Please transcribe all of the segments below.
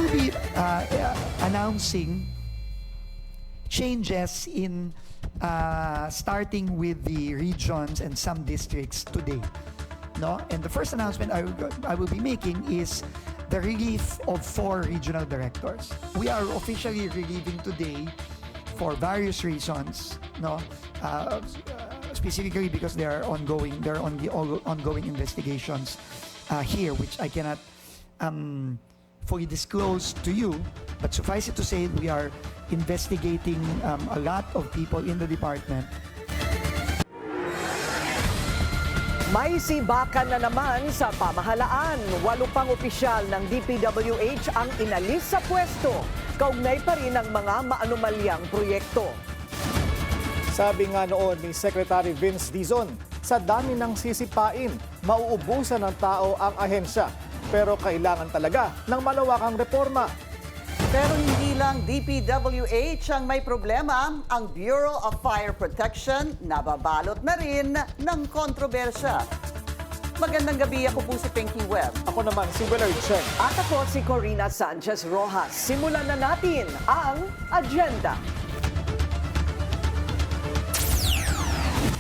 will be announcing changes in starting with the regions and some districts today. No? And the first announcement I will be making is the relief of 4 regional directors. We are officially relieving today for various reasons, no? Specifically because there are ongoing investigations here, which I cannot fully disclose to you. But suffice it to say, we are investigating a lot of people in the department. May sibakan na naman sa pamahalaan. 8 pang opisyal ng DPWH ang inalis sa pwesto. Kaugnay pa rin ang mga maanumalyang proyekto. Sabi nga noon ni Secretary Vince Dizon, sa dami ng sisipain, mauubusan ng tao ang ahensya. Pero kailangan talaga ng malawakang reforma. Pero hindi lang DPWH ang may problema, ang Bureau of Fire Protection nababalot na rin ng kontrobersya. Magandang gabi, ako po si Pinky Webb. Ako naman si Willard Cheng. At ako si Corina Sanchez Rojas. Simulan na natin ang agenda.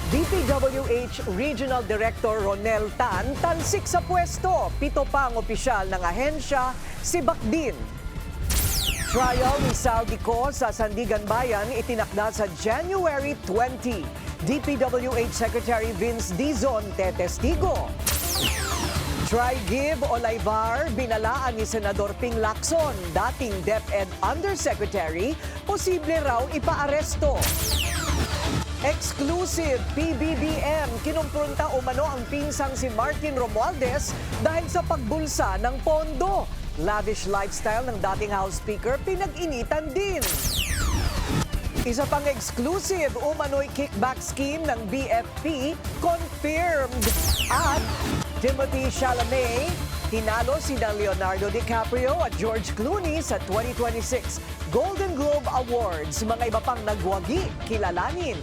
DPWH Regional Director Ronel Tan talsik sa pwesto. 7 pang opisyal ng ahensya, sibak din. Trial ni Saldico sa Sandigan Bayan itinakda sa January 20. DPWH Secretary Vince Dizon tetestigo. Try-Give Olayvar binalaan ni Senador Ping Lacson, dating DepEd Undersecretary, posible raw ipaaresto. Exclusive PBBM, kinumpronta umano ang pinsang si Martin Romualdez dahil sa pagbulsa ng pondo. Lavish lifestyle ng dating House Speaker pinag-initan din. Isa pang exclusive, umano'y kickback scheme ng BFP confirmed. At Timothy Chalamet, tinalo sina Leonardo DiCaprio at George Clooney sa 2026 Golden Globe Awards. Mga iba pang nagwagi, kilalanin.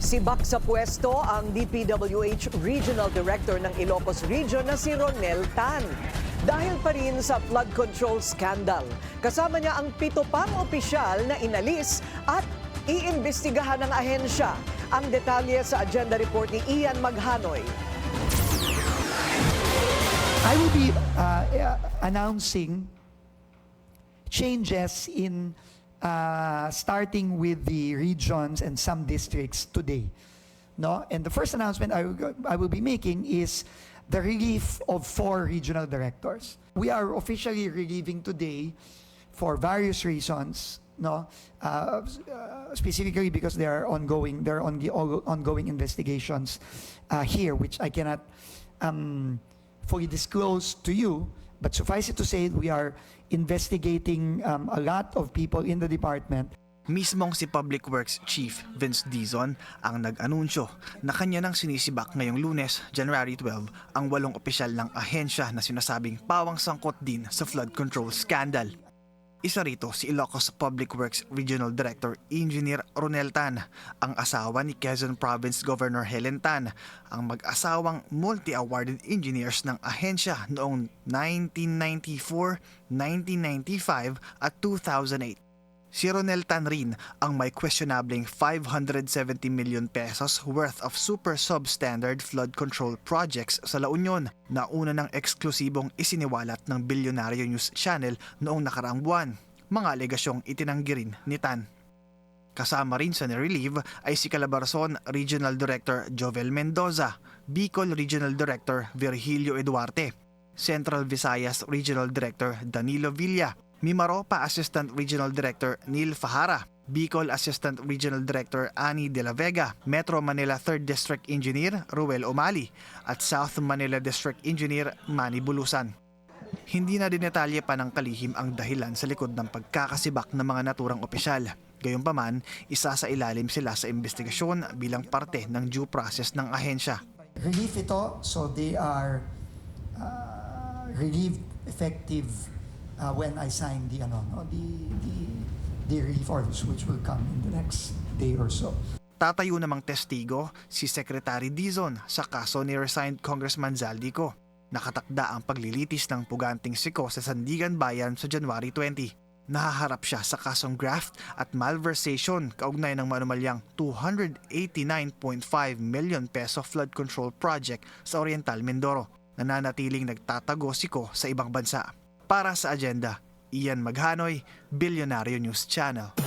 Sibak sa pwesto ang DPWH Regional Director ng Ilocos Region na si Ronel Tan. Dahil pa rin sa flood control scandal. Kasama niya ang 7 pang opisyal na inalis at iimbestigahan ng ahensya. Ang detalye sa agenda report ni Ian Maghanoy. I will be announcing changes in starting with the regions and some districts today. No? And the first announcement I will be making is the relief of 4 regional directors. We are officially relieving today for various reasons. No? Specifically because there are ongoing investigations here, which I cannot fully disclose to you. But suffice it to say, we are investigating a lot of people in the department. Mismong si Public Works Chief Vince Dizon ang nag-anunsyo na kanya nang sinisibak ngayong Lunes, January 12, ang 8 opisyal ng ahensya na sinasabing pawang sangkot din sa flood control scandal. Isa rito si Ilocos Public Works Regional Director Engineer Ronel Tan, ang asawa ni Quezon Province Governor Helen Tan, ang mag-asawang multi-awarded engineers ng ahensya noong 1994, 1995 at 2008. Si Ronel Tan rin ang may questionableng 570 million pesos worth of super substandard flood control projects sa La Union na una ng eksklusibong isiniwalat ng Billionario News Channel noong nakaraang buwan. Mga alegasyong itinanggi rin ni Tan. Kasama rin sa nirelieve ay si Calabarzon Regional Director Jovel Mendoza, Bicol Regional Director Virgilio Eduarte, Central Visayas Regional Director Danilo Villa, Mimaropa Assistant Regional Director Neil Fajara, Bicol Assistant Regional Director Annie De La Vega, Metro Manila 3rd District Engineer Ruel Omali at South Manila District Engineer Manny Bulusan. Hindi na dinetalye pa ng kalihim ang dahilan sa likod ng pagkakasibak ng mga naturang opisyal. Gayunpaman, isa sa ilalim sila sa investigasyon bilang parte ng due process ng ahensya. Relief ito, so they are relieved effective when I sign the relief orders, which will come in the next day or so. Tatayo namang testigo si Secretary Dizon sa kaso ni resigned Congressman Zaldico. Nakatakda ang paglilitis ng puganting siko sa Sandigan Bayan sa January 20. Nahaharap siya sa kasong graft at malversation kaugnay ng manumalyang 289.5 million peso flood control project sa Oriental Mindoro. Nananatiling nagtatago siko sa ibang bansa. Para sa agenda, Ian Maghanoy, Bilyonaryo News Channel.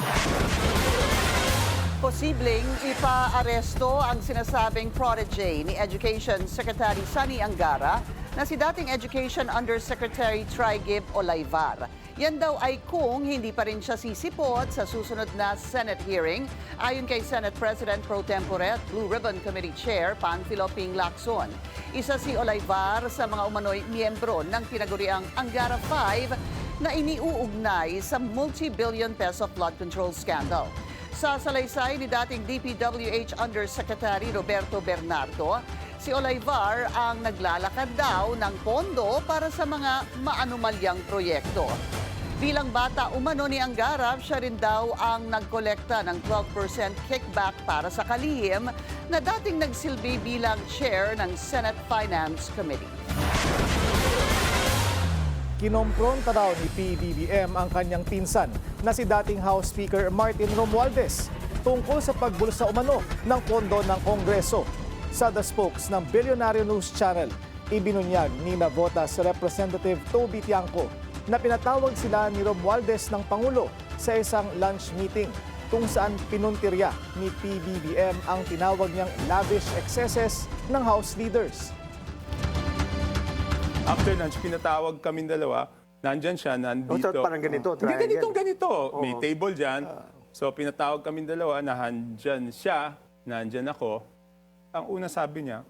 Posibleng ipa-aresto ang sinasabing protege ni Education Secretary Sani Angara na si dating Education Undersecretary Trigib Olayvar. Yan daw ay kung hindi pa rin siya sisipot sa susunod na Senate hearing ayon kay Senate President Pro Tempore at Blue Ribbon Committee Chair Panfilo Ping Lacson. Isa si Olayvar sa mga umano'y miyembro ng tinaguriang Angara 5 na iniuugnay sa multi-billion peso flood control scandal. Sa salaysay ni dating DPWH Undersecretary Roberto Bernardo, si Olayvar ang naglalakad daw ng pondo para sa mga maanumalyang proyekto. Bilang bata umano ni Angara, siya rin daw ang nagkolekta ng 12% kickback para sa kalihim na dating nagsilbi bilang chair ng Senate Finance Committee. Kinompronta raw ni PBBM ang kanyang pinsan na si dating House Speaker Martin Romualdez tungkol sa pagbulsa umano ng pondo ng Kongreso. Sa The Spokes ng Bilyonaryo News Channel, ibinunyag ni Navotas Representative Toby Tiangco na pinatawag sila ni Romualdez ng Pangulo sa isang lunch meeting kung saan pinuntirya ni PBBM ang tinawag niyang lavish excesses ng House leaders. After lunch, pinatawag kaming dalawa. Nandyan siya, nandito. Parang ganito, Hindi triangle. ganito. May table dyan. So, pinatawag kaming dalawa, nandyan siya, nandyan ako. Ang una sabi niya,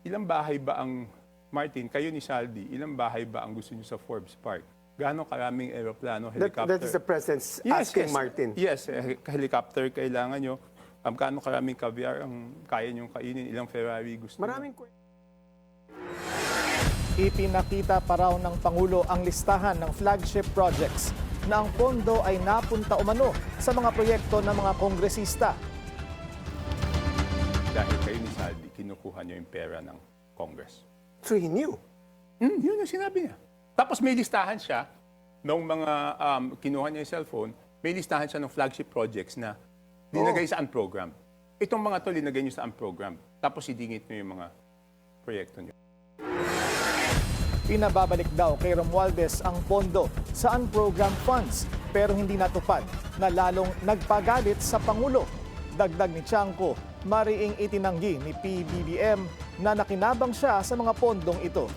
ilang bahay ba ang, Martin, kayo ni Saldi, ilang bahay ba ang gusto niyo sa Forbes Park? Gaano karaming aeroplano, helicopter? That is the president's asking Martin. Yes, helicopter kailangan nyo. Gaano karaming caviar ang kaya nyong kainin? Ilang Ferrari gusto niyo? Maraming Ipinakita pa raw ng Pangulo ang listahan ng flagship projects na ang pondo ay napunta umano sa mga proyekto ng mga kongresista. Dahil kayo ni Saldi, kinukuha niyo yung pera ng Congress. So he knew. Yun ang sinabi niya. Tapos may listahan siya ng mga kinuha niya yung cellphone, may listahan siya ng flagship projects na linagay sa unprogram. Itong mga to linagay niyo sa unprogram. Tapos idingit niyo yung mga proyekto niyo. Pinababalik daw kay Romualdez ang pondo sa unprogrammed funds pero hindi natupad na lalong nagpagalit sa Pangulo. Dagdag ni Tiangco, mariing itinanggi ni PBBM na nakinabang siya sa mga pondong ito.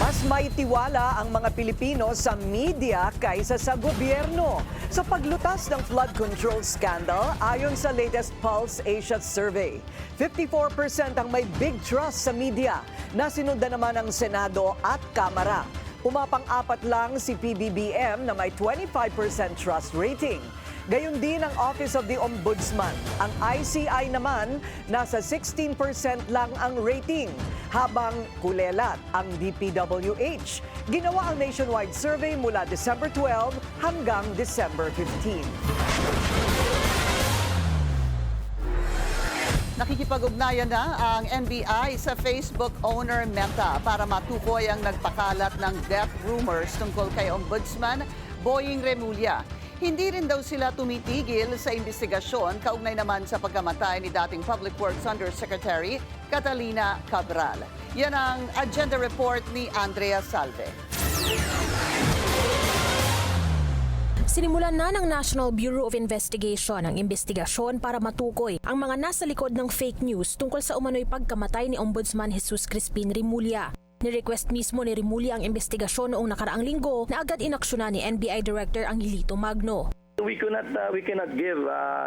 Mas may tiwala ang mga Pilipino sa media kaysa sa gobyerno. Sa paglutas ng flood control scandal, ayon sa latest Pulse Asia survey, 54% ang may big trust sa media, na sinundan naman ng Senado at Kamara. Pumapang-apat lang si PBBM na may 25% trust rating. Gayon din ang Office of the Ombudsman. Ang ICI naman, nasa 16% lang ang rating. Habang kulelat ang DPWH. Ginawa ang nationwide survey mula December 12 hanggang December 15. Nakikipag-ugnayan na ang NBI sa Facebook owner Meta para matukoy ang nagpakalat ng death rumors tungkol kay Ombudsman Boying Remulla. Hindi rin daw sila tumitigil sa investigasyon kaugnay naman sa pagkamatay ni dating Public Works Undersecretary Catalina Cabral. Yan ang agenda report ni Andrea Salve. Sinimulan na ng National Bureau of Investigation ang investigasyon para matukoy ang mga nasa likod ng fake news tungkol sa umano'y pagkamatay ni Ombudsman Jesus Crispin Remulla. Ni-request mismo ni Rimulya ang investigasyon noong nakaraang linggo na agad inaksyonan ni NBI Director Angelito Magno. We cannot give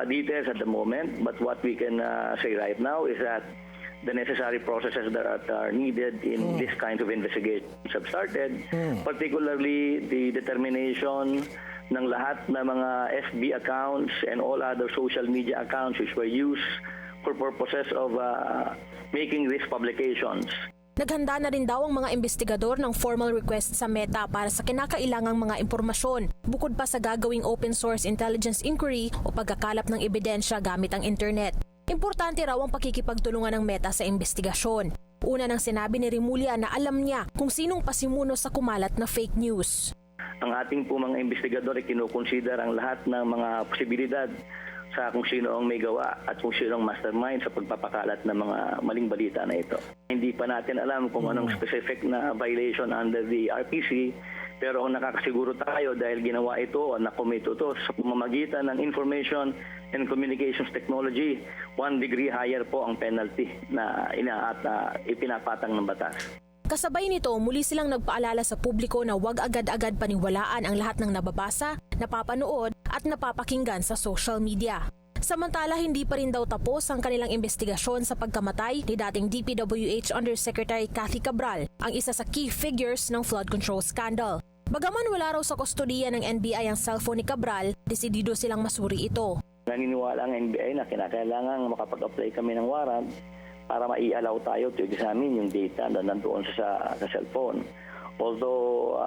details at the moment, but what we can say right now is that the necessary processes that are needed in this kind of investigations have started, particularly the determination ng lahat ng mga FB accounts and all other social media accounts which were used for purposes of making these publications. Naghanda na rin daw ang mga investigador ng formal request sa Meta para sa kinakailangang mga impormasyon, bukod pa sa gagawing open source intelligence inquiry o pagkakalap ng ebidensya gamit ang internet. Importante raw ang pakikipagtulungan ng Meta sa investigasyon. Una nang sinabi ni Rimulya na alam niya kung sinong pasimuno sa kumalat na fake news. Ang ating po mga investigador ay kinukonsider ang lahat ng mga posibilidad sa kung sino ang may gawa at kung sino ang mastermind sa pagpapakalat ng mga maling balita na ito. Hindi pa natin alam kung anong specific na violation under the RPC, pero ang nakakasiguro tayo dahil ginawa ito o nakomito ito sa pamamagitan ng information and communications technology, 1 degree higher po ang penalty na ipinapatang ng batas. Kasabay nito, muli silang nagpaalala sa publiko na huwag agad-agad paniwalaan ang lahat ng nababasa, napapanood at napapakinggan sa social media. Samantala, hindi pa rin daw tapos ang kanilang investigasyon sa pagkamatay ni dating DPWH Undersecretary Cathy Cabral, ang isa sa key figures ng flood control scandal. Bagaman wala raw sa kustodiya ng NBI ang cellphone ni Cabral, desidido silang masuri ito. Naniniwala ang NBI na kinakailangan makapag-apply kami ng warrant para mai-allow tayo to examine yung data na nandoon sa cellphone. Although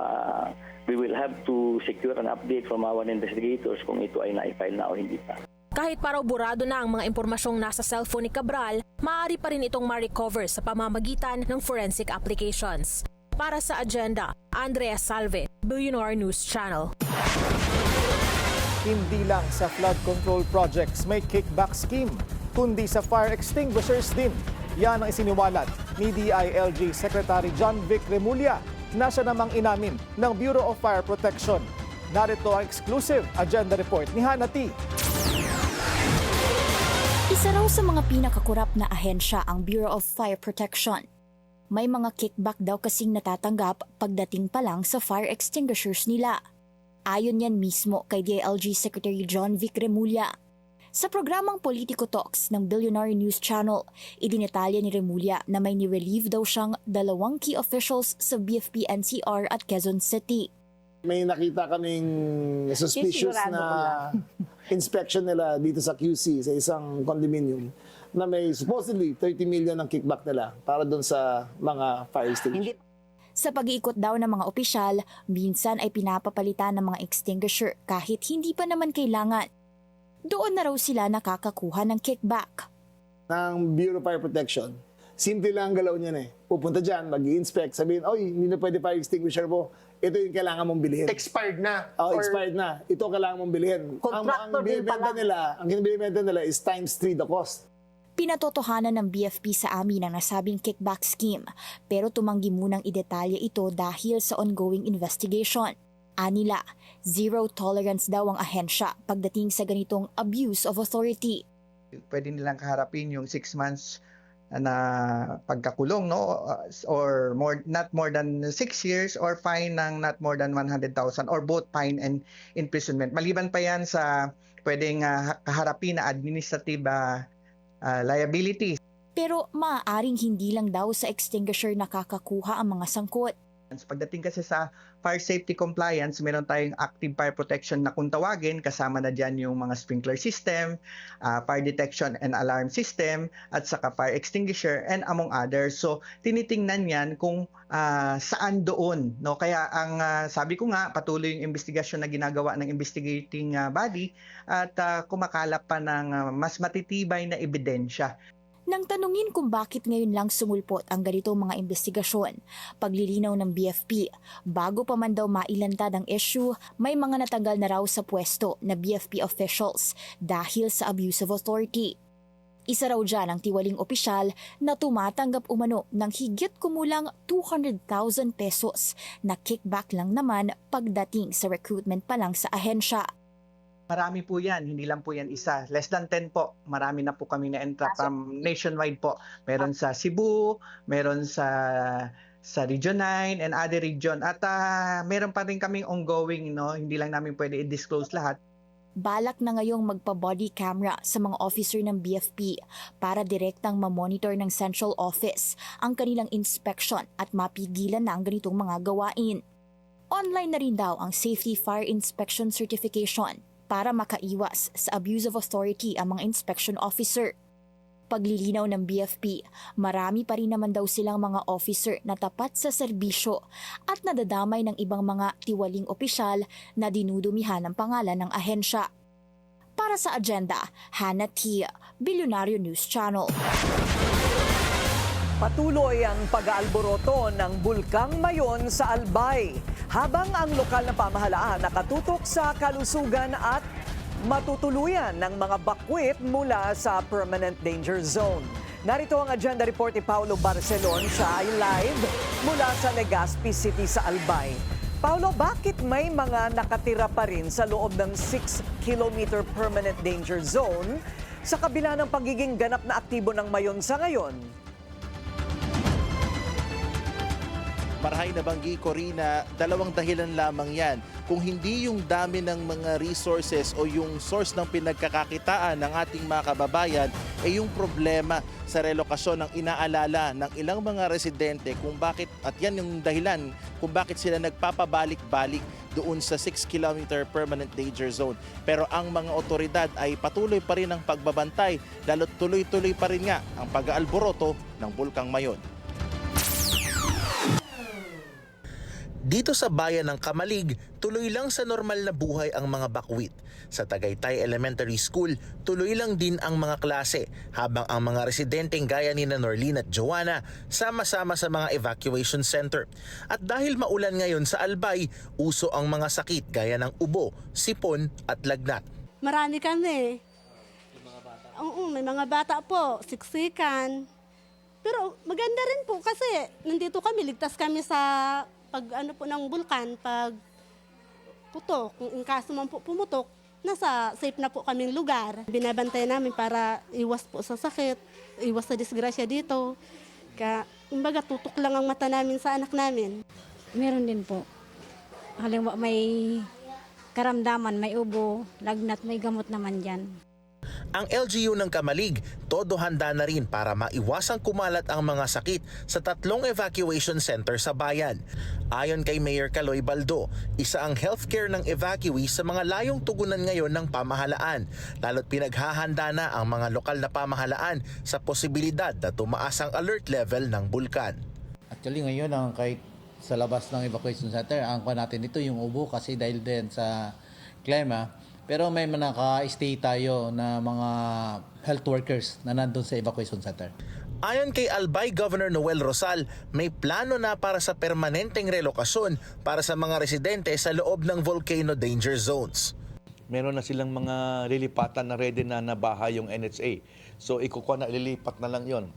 we will have to secure an update from our investigators kung ito ay na-file na o hindi pa. Kahit paraw burado na ang mga impormasyong nasa cellphone ni Cabral, maaari pa rin itong ma-recover sa pamamagitan ng forensic applications. Para sa Agenda, Andrea Salve, Billionaire News Channel. Hindi lang sa flood control projects may kickback scheme, kundi sa fire extinguishers din. Yan ang isiniwalat ni DILG Secretary John Vic Rimulya na siya namang inamin ng Bureau of Fire Protection. Narito ang exclusive agenda report ni Hannah T. Isa raw sa mga pinakakurap na ahensya ang Bureau of Fire Protection. May mga kickback daw kasing natatanggap pagdating pa lang sa fire extinguishers nila. Ayon yan mismo kay DILG Secretary John Vic Rimulya. Sa programang Politico Talks ng Billionaire News Channel, idinetalya ni Rimulya na may ni-relieve daw siyang 2 key officials sa BFP NCR at Quezon City. May nakita kaming suspicious na inspection nila dito sa QC sa isang condominium na may supposedly 30 million ng kickback nila para doon sa mga fire extinguishers. Sa pag-iikot daw ng mga opisyal, minsan ay pinapapalitan ng mga extinguisher kahit hindi pa naman kailangan. Doon na raw sila nakakakuha ng kickback. Ng Bureau of Fire Protection, simple lang ang galaw niyan eh. Pupunta dyan, mag-i-inspect, sabihin, oy, hindi na pwede fire extinguisher mo. Ito yung kailangan mong bilhin. Expired na. Expired na. Ito kailangan mong bilhin. Contractor din pala. Ang binibenta nila is times 3 the cost. Pinatotohanan ng BFP sa amin ang nasabing kickback scheme, pero tumanggi munang idetalye ito dahil sa ongoing investigation. Anila, zero tolerance daw ang ahensya pagdating sa ganitong abuse of authority. Pwede nilang kaharapin yung 6 months na pagkakulong, no, or not more than 6 years, or fine ng not more than 100,000, or both fine and imprisonment. Maliban pa yan sa pwedeng kaharapin na administrative liability. Pero maaaring hindi lang daw sa extinguisher nakakakuha ang mga sangkot. Pagdating kasi sa fire safety compliance, meron tayong active fire protection na kung tawagin, kasama na dyan yung mga sprinkler system, fire detection and alarm system, at saka fire extinguisher, and among others. So, tinitingnan yan kung saan doon. No? Kaya ang sabi ko nga, patuloy yung investigasyon na ginagawa ng investigating body at kumakalap pa ng mas matitibay na ebidensya. Nang tanungin kung bakit ngayon lang sumulpot ang ganitong mga investigasyon, paglilinaw ng BFP, bago pa man daw mailantad ang issue, may mga natanggal na raw sa pwesto na BFP officials dahil sa abuse of authority. Isa raw dyan ang tiwaling opisyal na tumatanggap umano ng higit kumulang 200,000 pesos na kickback lang naman pagdating sa recruitment pa lang sa ahensya. Marami po yan, hindi lang po yan isa. Less than 10 po. Marami na po kami na-entrap nationwide po. Meron sa Cebu, meron sa sa Region 9 and other region. At meron pa rin kaming ongoing, hindi lang namin pwede i-disclose lahat. Balak na ngayong magpa-body camera sa mga officer ng BFP para direktang mamonitor ng Central Office ang kanilang inspection at mapigilan na ang ganitong mga gawain. Online na rin daw ang Safety Fire Inspection Certification para makaiwas sa abuse of authority ang mga inspection officer. Paglilinaw ng BFP, marami pa rin naman daw silang mga officer na tapat sa serbisyo at nadadamay ng ibang mga tiwaling opisyal na dinudumihan ng pangalan ng ahensya. Para sa agenda, Hannah Tia, Bilyonaryo News Channel. Patuloy ang pag-aalboroto ng Bulkang Mayon sa Albay, habang ang lokal na pamahalaan nakatutok sa kalusugan at matutuluyan ng mga bakwit mula sa permanent danger zone. Narito ang agenda report ni Paulo Barcelon. Siya ay live mula sa Legazpi City sa Albay. Paulo, bakit may mga nakatira pa rin sa loob ng 6-kilometer permanent danger zone sa kabila ng pagiging ganap na aktibo ng Mayon sa ngayon? Marahay na banggi, Corina, dalawang dahilan lamang yan. Kung hindi yung dami ng mga resources o yung source ng pinagkakakitaan ng ating mga kababayan, yung problema sa relokasyon ng inaalala ng ilang mga residente kung bakit, at yan yung dahilan kung bakit sila nagpapabalik-balik doon sa 6-kilometer permanent danger zone. Pero ang mga otoridad ay patuloy pa rin ang pagbabantay, lalo't tuloy-tuloy pa rin nga ang pag-aalboroto ng Bulkang Mayon. Dito sa bayan ng Kamalig, tuloy lang sa normal na buhay ang mga bakwit. Sa Tagaytay Elementary School, tuloy lang din ang mga klase, habang ang mga residenteng gaya ni Norlene at Joanna sama-sama sa mga evacuation center. At dahil maulan ngayon sa Albay, uso ang mga sakit gaya ng ubo, sipon at lagnat. Marami kami. Oo, may mga bata po, siksikan. Pero maganda rin po kasi nandito kami, ligtas kami sa pag po ng bulkan, pag putok, kung in kaso man po pumutok, nasa safe na po kaming lugar. Binabantay namin para iwas po sa sakit, iwas sa disgrasya dito. Kumbaga tutok lang ang mata namin sa anak namin. Meron din po. Halimbawa may karamdaman, may ubo, lagnat, may gamot naman dyan. Ang LGU ng Kamalig, todo handa na rin para maiwasang kumalat ang mga sakit sa 3 evacuation center sa bayan. Ayon kay Mayor Caloy Baldo, isa ang healthcare ng evacuees sa mga layong tugunan ngayon ng pamahalaan, lalo't pinaghahanda na ang mga lokal na pamahalaan sa posibilidad na tumaas ang alert level ng bulkan. Actually ngayon, kahit sa labas ng evacuation center, ang pa natin ito yung ubo kasi dahil din sa klima. Pero may naka-stay tayo na mga health workers na nandun sa evacuation center. Ayon kay Albay Governor Noel Rosal, may plano na para sa permanenteng relokasyon para sa mga residente sa loob ng volcano danger zones. Meron na silang mga lilipatan na ready na nabaha yung NHA. So ikukuha na, lilipat na lang yon.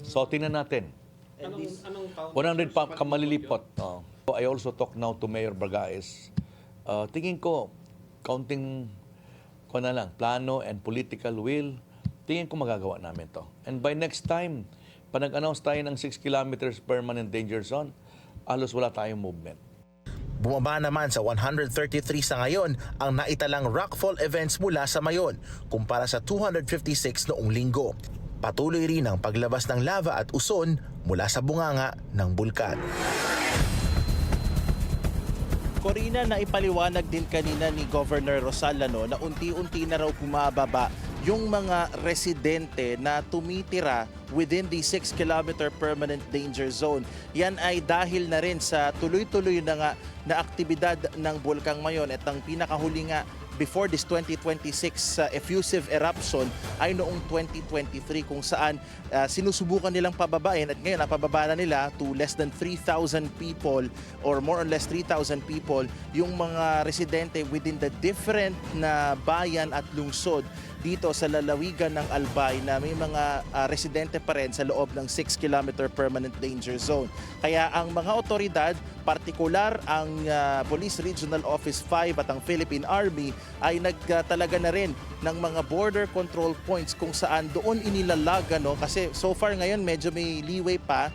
So tingnan natin. 100 pa kamalilipot. I also talk now to Mayor Bargaez. Tingin ko, counting ko na lang, plano and political will, tingin ko magagawa namin to. And by next time, pag nag-announce tayo ng 6 kilometers permanent danger zone, alos wala tayong movement. Bumaba naman sa 133 sa ngayon ang naitalang rockfall events mula sa Mayon kumpara sa 256 noong linggo. Patuloy rin ang paglabas ng lava at uson mula sa bunganga ng bulkan. Corina, na ipaliwanag din kanina ni Governor Rosalano na unti-unti na raw bumababa yung mga residente na tumitira within the 6-kilometer permanent danger zone. Yan ay dahil na rin sa tuloy-tuloy na aktibidad ng Bulkang Mayon at ang pinakahuli nga before this 2026 effusive eruption ay noong 2023 kung saan sinusubukan nilang pababain at ngayon napababa na nila to less than 3,000 people or more or less 3,000 people yung mga residente within the different na bayan at lungsod dito sa lalawigan ng Albay na may mga residente pa rin sa loob ng 6-kilometer permanent danger zone. Kaya ang mga otoridad, partikular ang Police Regional Office 5 at ang Philippine Army ay nagtalaga na rin ng mga border control points kung saan doon inilalaga, no? Kasi so far ngayon medyo may leeway pa.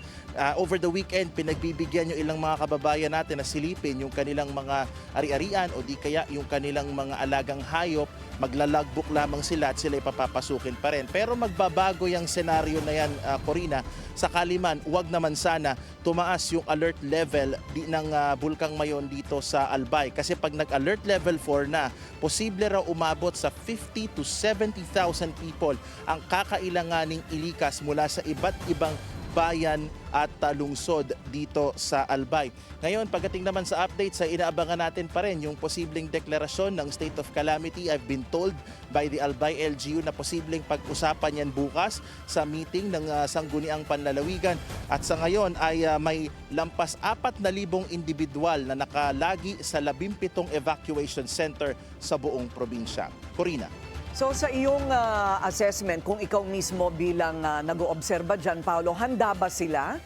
Over the weekend, pinagbibigyan yung ilang mga kababayan natin na silipin yung kanilang mga ari-arian o di kaya yung kanilang mga alagang hayop, maglalagbook lamang sila at sila ipapapasukin pa rin. Pero magbabago yung senaryo na yan, Corina, sakali man, huwag naman sana tumaas yung alert level ng Bulkang Mayon dito sa Albay. Kasi pag nag-alert level 4 na, posible raw umabot sa 50 to 70,000 people ang kakailanganing ilikas mula sa iba't ibang bayan at lungsod dito sa Albay. Ngayon, pagdating naman sa update, sa inaabangan natin pa rin yung posibleng deklarasyon ng state of calamity. I've been told by the Albay LGU na posibleng pag-usapan yan bukas sa meeting ng Sangguniang Panlalawigan. At sa ngayon ay may lampas 4,000 individual na nakalagi sa 17 evacuation center sa buong probinsya. Corina. So sa iyong assessment, kung ikaw mismo bilang nag-oobserba dyan, Paolo, handa ba sila?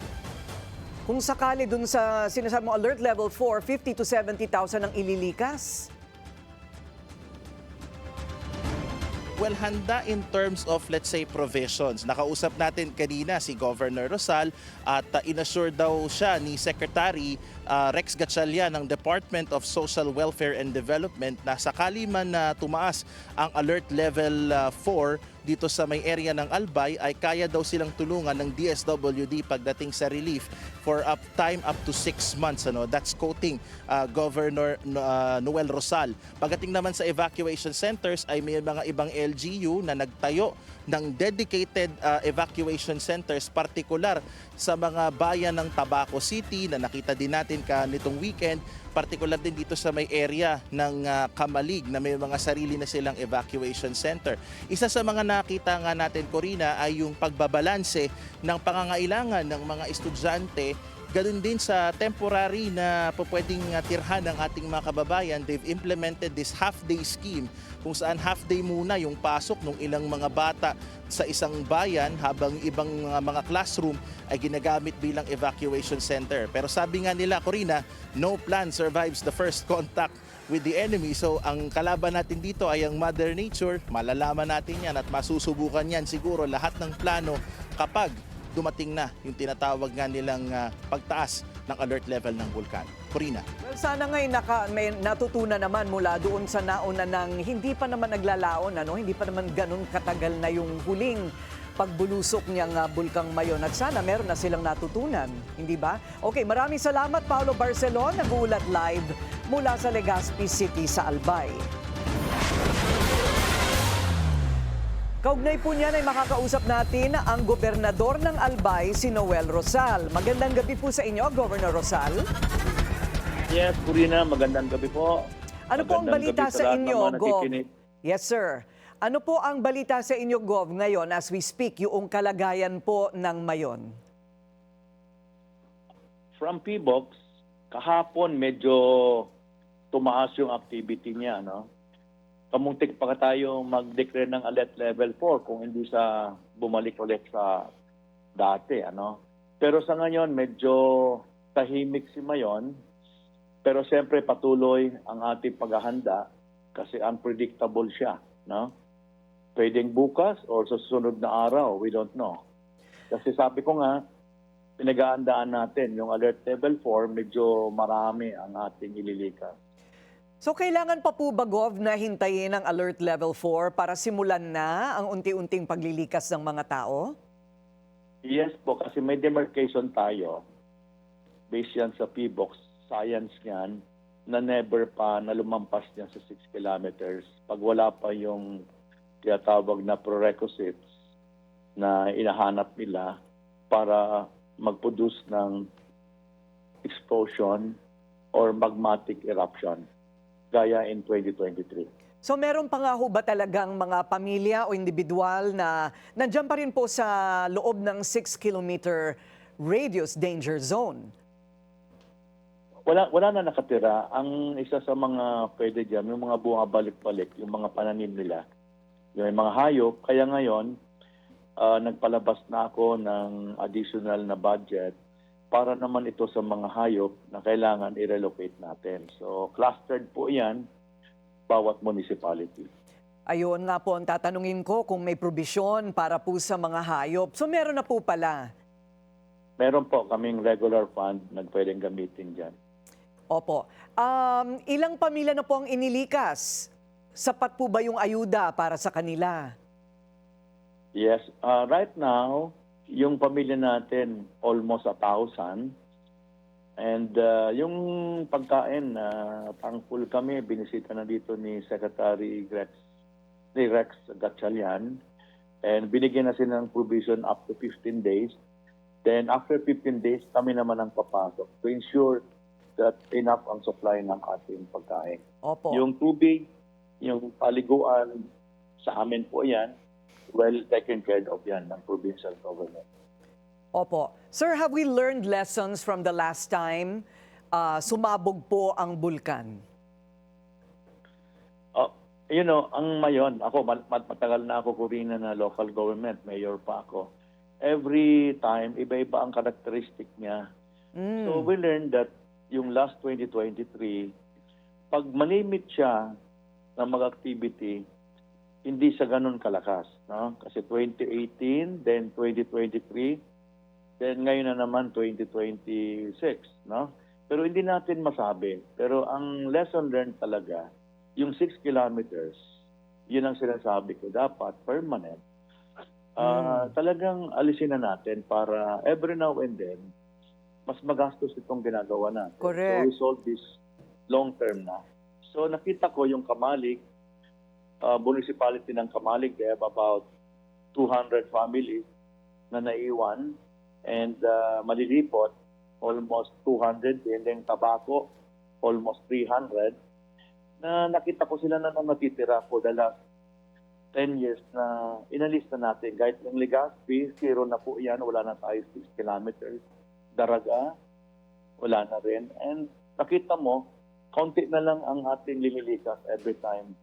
Kung sakali dun sa sinasabi mo alert level 4, 50 to 70,000 ang ililikas? Well, handa in terms of, let's say, provisions. Nakausap natin kanina si Governor Rosal at inassure daw siya ni Secretary Rex Gatchalian ng Department of Social Welfare and Development na sakali man na tumaas ang alert level 4 dito sa may area ng Albay ay kaya daw silang tulungan ng DSWD pagdating sa relief for time up to 6 months. That's quoting Governor Noel Rosal. Pagdating naman sa evacuation centers ay may mga ibang LGU na nagtayo ng dedicated evacuation centers, partikular sa mga bayan ng Tabaco City na nakita din natin nitong weekend, partikular din dito sa may area ng Kamalig na may mga sarili na silang evacuation center. Isa sa mga nakita nga natin, Corina, ay yung pagbabalanse ng pangangailangan ng mga estudyante. Ganun din sa temporary na pwedeng tirhan ng ating mga kababayan. They've implemented this half-day scheme kung saan half-day muna yung pasok ng ilang mga bata sa isang bayan habang ibang mga classroom ay ginagamit bilang evacuation center. Pero sabi nga nila, Corina, no plan survives the first contact with the enemy. So ang kalaban natin dito ay ang Mother Nature. Malalaman natin yan at masusubukan yan siguro lahat ng plano kapag dumating na yung tinatawag nga nilang pagtaas ng alert level ng bulkan. Corina. Well, sana ngay may natutunan naman mula doon sa nauna ng hindi pa naman naglalaon, hindi pa naman ganun katagal na yung huling pagbulusok niyang Bulkang Mayon. At sana meron na silang natutunan, hindi ba? Okay, maraming salamat Paolo Barcelon, nag-uulat live mula sa Legazpi City sa Albay. Kaugnay po niyan ay makakausap natin ang gobernador ng Albay, si Noel Rosal. Magandang gabi po sa inyo, Governor Rosal. Yes, Corina, magandang gabi po. Ano po ang balita sa inyo, Gov? Yes, sir. Ano po ang balita sa inyo, Gov, ngayon as we speak, yung kalagayan po ng Mayon? From PBOX, kahapon medyo tumaas yung activity niya, no? Kamuntik pa tayo mag-declare ng alert level 4 kung hindi sa bumalik ulit sa dati, ano? Pero sa ngayon, medyo tahimik si Mayon. Pero siyempre patuloy ang ating paghahanda kasi unpredictable siya, no? Pwedeng bukas or sa susunod na araw, we don't know. Kasi sabi ko nga, pinag-aandaan natin yung alert level 4, medyo marami ang ating ililikas. So kailangan pa po ba, Gov, na hintayin ang alert level 4 para simulan na ang unti-unting paglilikas ng mga tao? Yes po, kasi may demarcation tayo. Based yan sa PBOX, science yan, na never pa na lumampas yan sa 6 kilometers. Pag wala pa yung tinatawag na prerequisites na inahanap nila para mag-produce ng explosion or magmatic eruption gaya in 2023. So meron pa nga ho ba talagang mga pamilya o individual na nandiyan pa rin po sa loob ng 6-kilometer radius danger zone? Wala na nakatira. Ang isa sa mga pwede dyan, yung mga bumabalik-balik, yung mga pananim nila, yung mga hayop. Kaya ngayon, nagpalabas na ako ng additional na budget para naman ito sa mga hayop na kailangan i-relocate natin. So, clustered po yan, bawat municipality. Ayun nga po, ang tatanungin ko kung may probisyon para po sa mga hayop. So meron na po pala. Meron po kaming regular fund na pwedeng gamitin dyan. Opo. Ilang pamilya na po ang inilikas? Sapat po ba yung ayuda para sa kanila? Yes, right now, yung pamilya natin, almost 1,000. And yung pagkain, thankful kami, binisita na dito ni Secretary Rex Gatchalian. And binigyan na sila ng provision up to 15 days. Then after 15 days, kami naman ang papasok to ensure that enough ang supply ng ating pagkain. Opo. Yung tubig, yung paliguan, sa amin po yan, well taken care of yan ng provincial government. Opo. Sir, have we learned lessons from the last time sumabog po ang bulkan? You know, ang mayon, ako matagal na ako kurina na local government, mayor pa ako. Every time, iba-iba ang karakteristik niya. So we learned that yung last 2023, pag malimit siya ng mga activity, hindi siya ganun kalakas. No? Kasi 2018, then 2023, then ngayon na naman 2026. No? Pero hindi natin masabi. Pero ang lesson learned talaga, yung 6 kilometers, yun ang sinasabi ko, dapat permanent. Talagang alisin na natin para every now and then, mas magastos itong ginagawa natin. Correct. So we solve this long term na. So nakita ko yung Kamalig, municipality ng Kamalig, they have about 200 families na naiwan and Malilipot, almost 200, and then Tabaco, almost 300. Na nakita ko sila na natitira for the last 10 years na inalis na natin. Kahit yung Legazpi, zero na po yan, wala na tayo 6 kilometers. Daraga, wala na rin. And nakita mo, kaunti na lang ang ating linilikas every time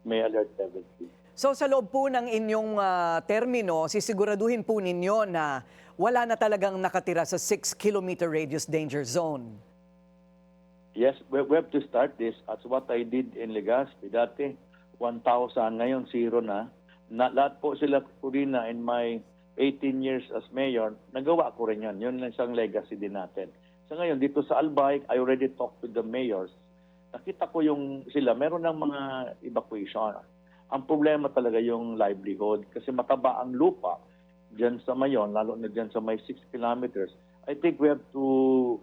may alert level 3. So sa loob po ng inyong termino, sisiguraduhin po ninyo na wala na talagang nakatira sa 6-kilometer radius danger zone. Yes, we have to start this as what I did in Legazpi. Dati, 1,000, ngayon 0 na. Lahat po sila kurina in my 18 years as mayor, nagawa ko rin yan. Yun isang legacy din natin. So ngayon, dito sa Albay, I already talked to the mayors. Nakita ko yung sila, meron ng mga evacuation. Ang problema talaga yung livelihood kasi mataba ang lupa dyan sa Mayon, lalo na dyan sa may 6 kilometers. I think we have to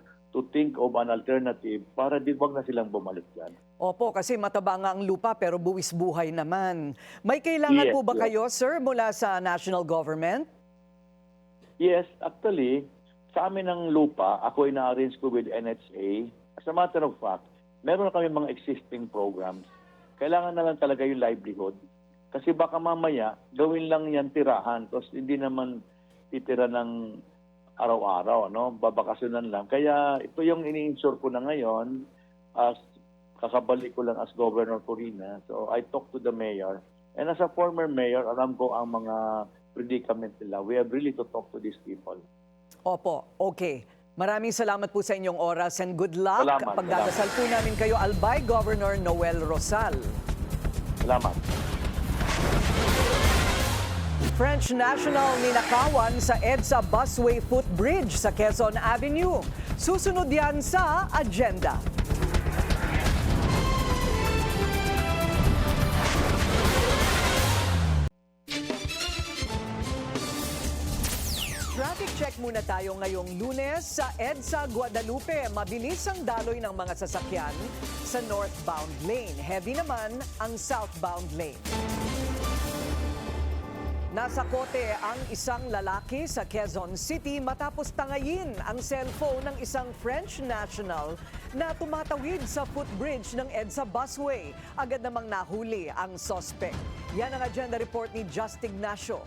think of an alternative para di wag na silang bumalik dyan. Opo, kasi mataba nga ang lupa pero buwis buhay naman. May kailangan po ba kayo, sir, mula sa national government? Yes, actually, sa amin ng lupa, ako ina-arrange ko with NHA. As a matter of fact, meron na kami mga existing programs. Kailangan na lang talaga yung livelihood. Kasi baka mamaya, gawin lang yan tirahan. Tapos hindi naman titira ng araw-araw, no? Babakasyonan lang. Kaya ito yung ini-insure ko na ngayon as kakabalik ko lang as Governor Corina. So I talked to the mayor. And as a former mayor, alam ko ang mga predicament nila. We have really to talk to these people. Opo, okay. Maraming salamat po sa inyong oras and good luck. Salamat. Pagdadasal po namin kayo, Albay Governor Noel Rosal. Salamat. French national ninakawan sa EDSA Busway Footbridge sa Quezon Avenue. Susunod yan sa agenda. Traffic check muna tayo ngayong Lunes sa EDSA Guadalupe. Mabilis ang daloy ng mga sasakyan sa northbound lane. Heavy naman ang southbound lane. Nasa kote ang isang lalaki sa Quezon City matapos tangayin ang cellphone ng isang French national na tumatawid sa footbridge ng EDSA Busway. Agad namang nahuli ang suspect. Yan ang agenda report ni Just Ignacio.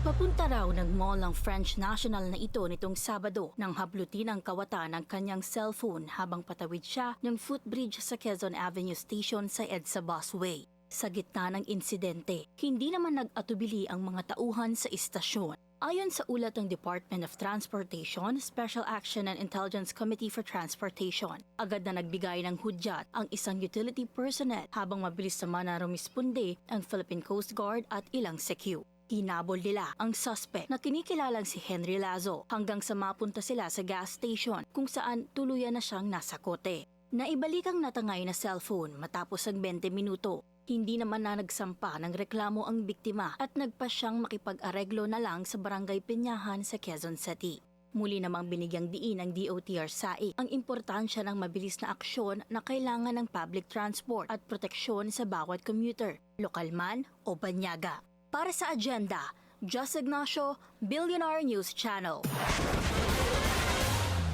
Papunta raw ng mall ng French National na ito nitong Sabado nang hablutin ang kawatan ng kanyang cellphone habang patawid siya ng footbridge sa Quezon Avenue Station sa EDSA Busway. Sa gitna ng insidente, hindi naman nag-atubili ang mga tauhan sa istasyon. Ayon sa ulat ng Department of Transportation, Special Action and Intelligence Committee for Transportation, agad na nagbigay ng hudyat ang isang utility personnel habang mabilis naman na rumisponde ang Philippine Coast Guard at ilang SECU. Hinabol nila ang suspect na kinikilalang si Henry Lazo hanggang sa mapunta sila sa gas station kung saan tuluyan na siyang nasa kote. Naibalik ang natangay na cellphone matapos ang 20 minuto. Hindi naman na nagsampa ng reklamo ang biktima at nagpa siyang makipag-areglo na lang sa Barangay Peñahan sa Quezon City. Muli namang binigyang diin ng DOTR SAI ang importansya ng mabilis na aksyon na kailangan ng public transport at proteksyon sa bawat commuter, lokal man o banyaga. Para sa agenda, Just Ignacio, Billionaire News Channel.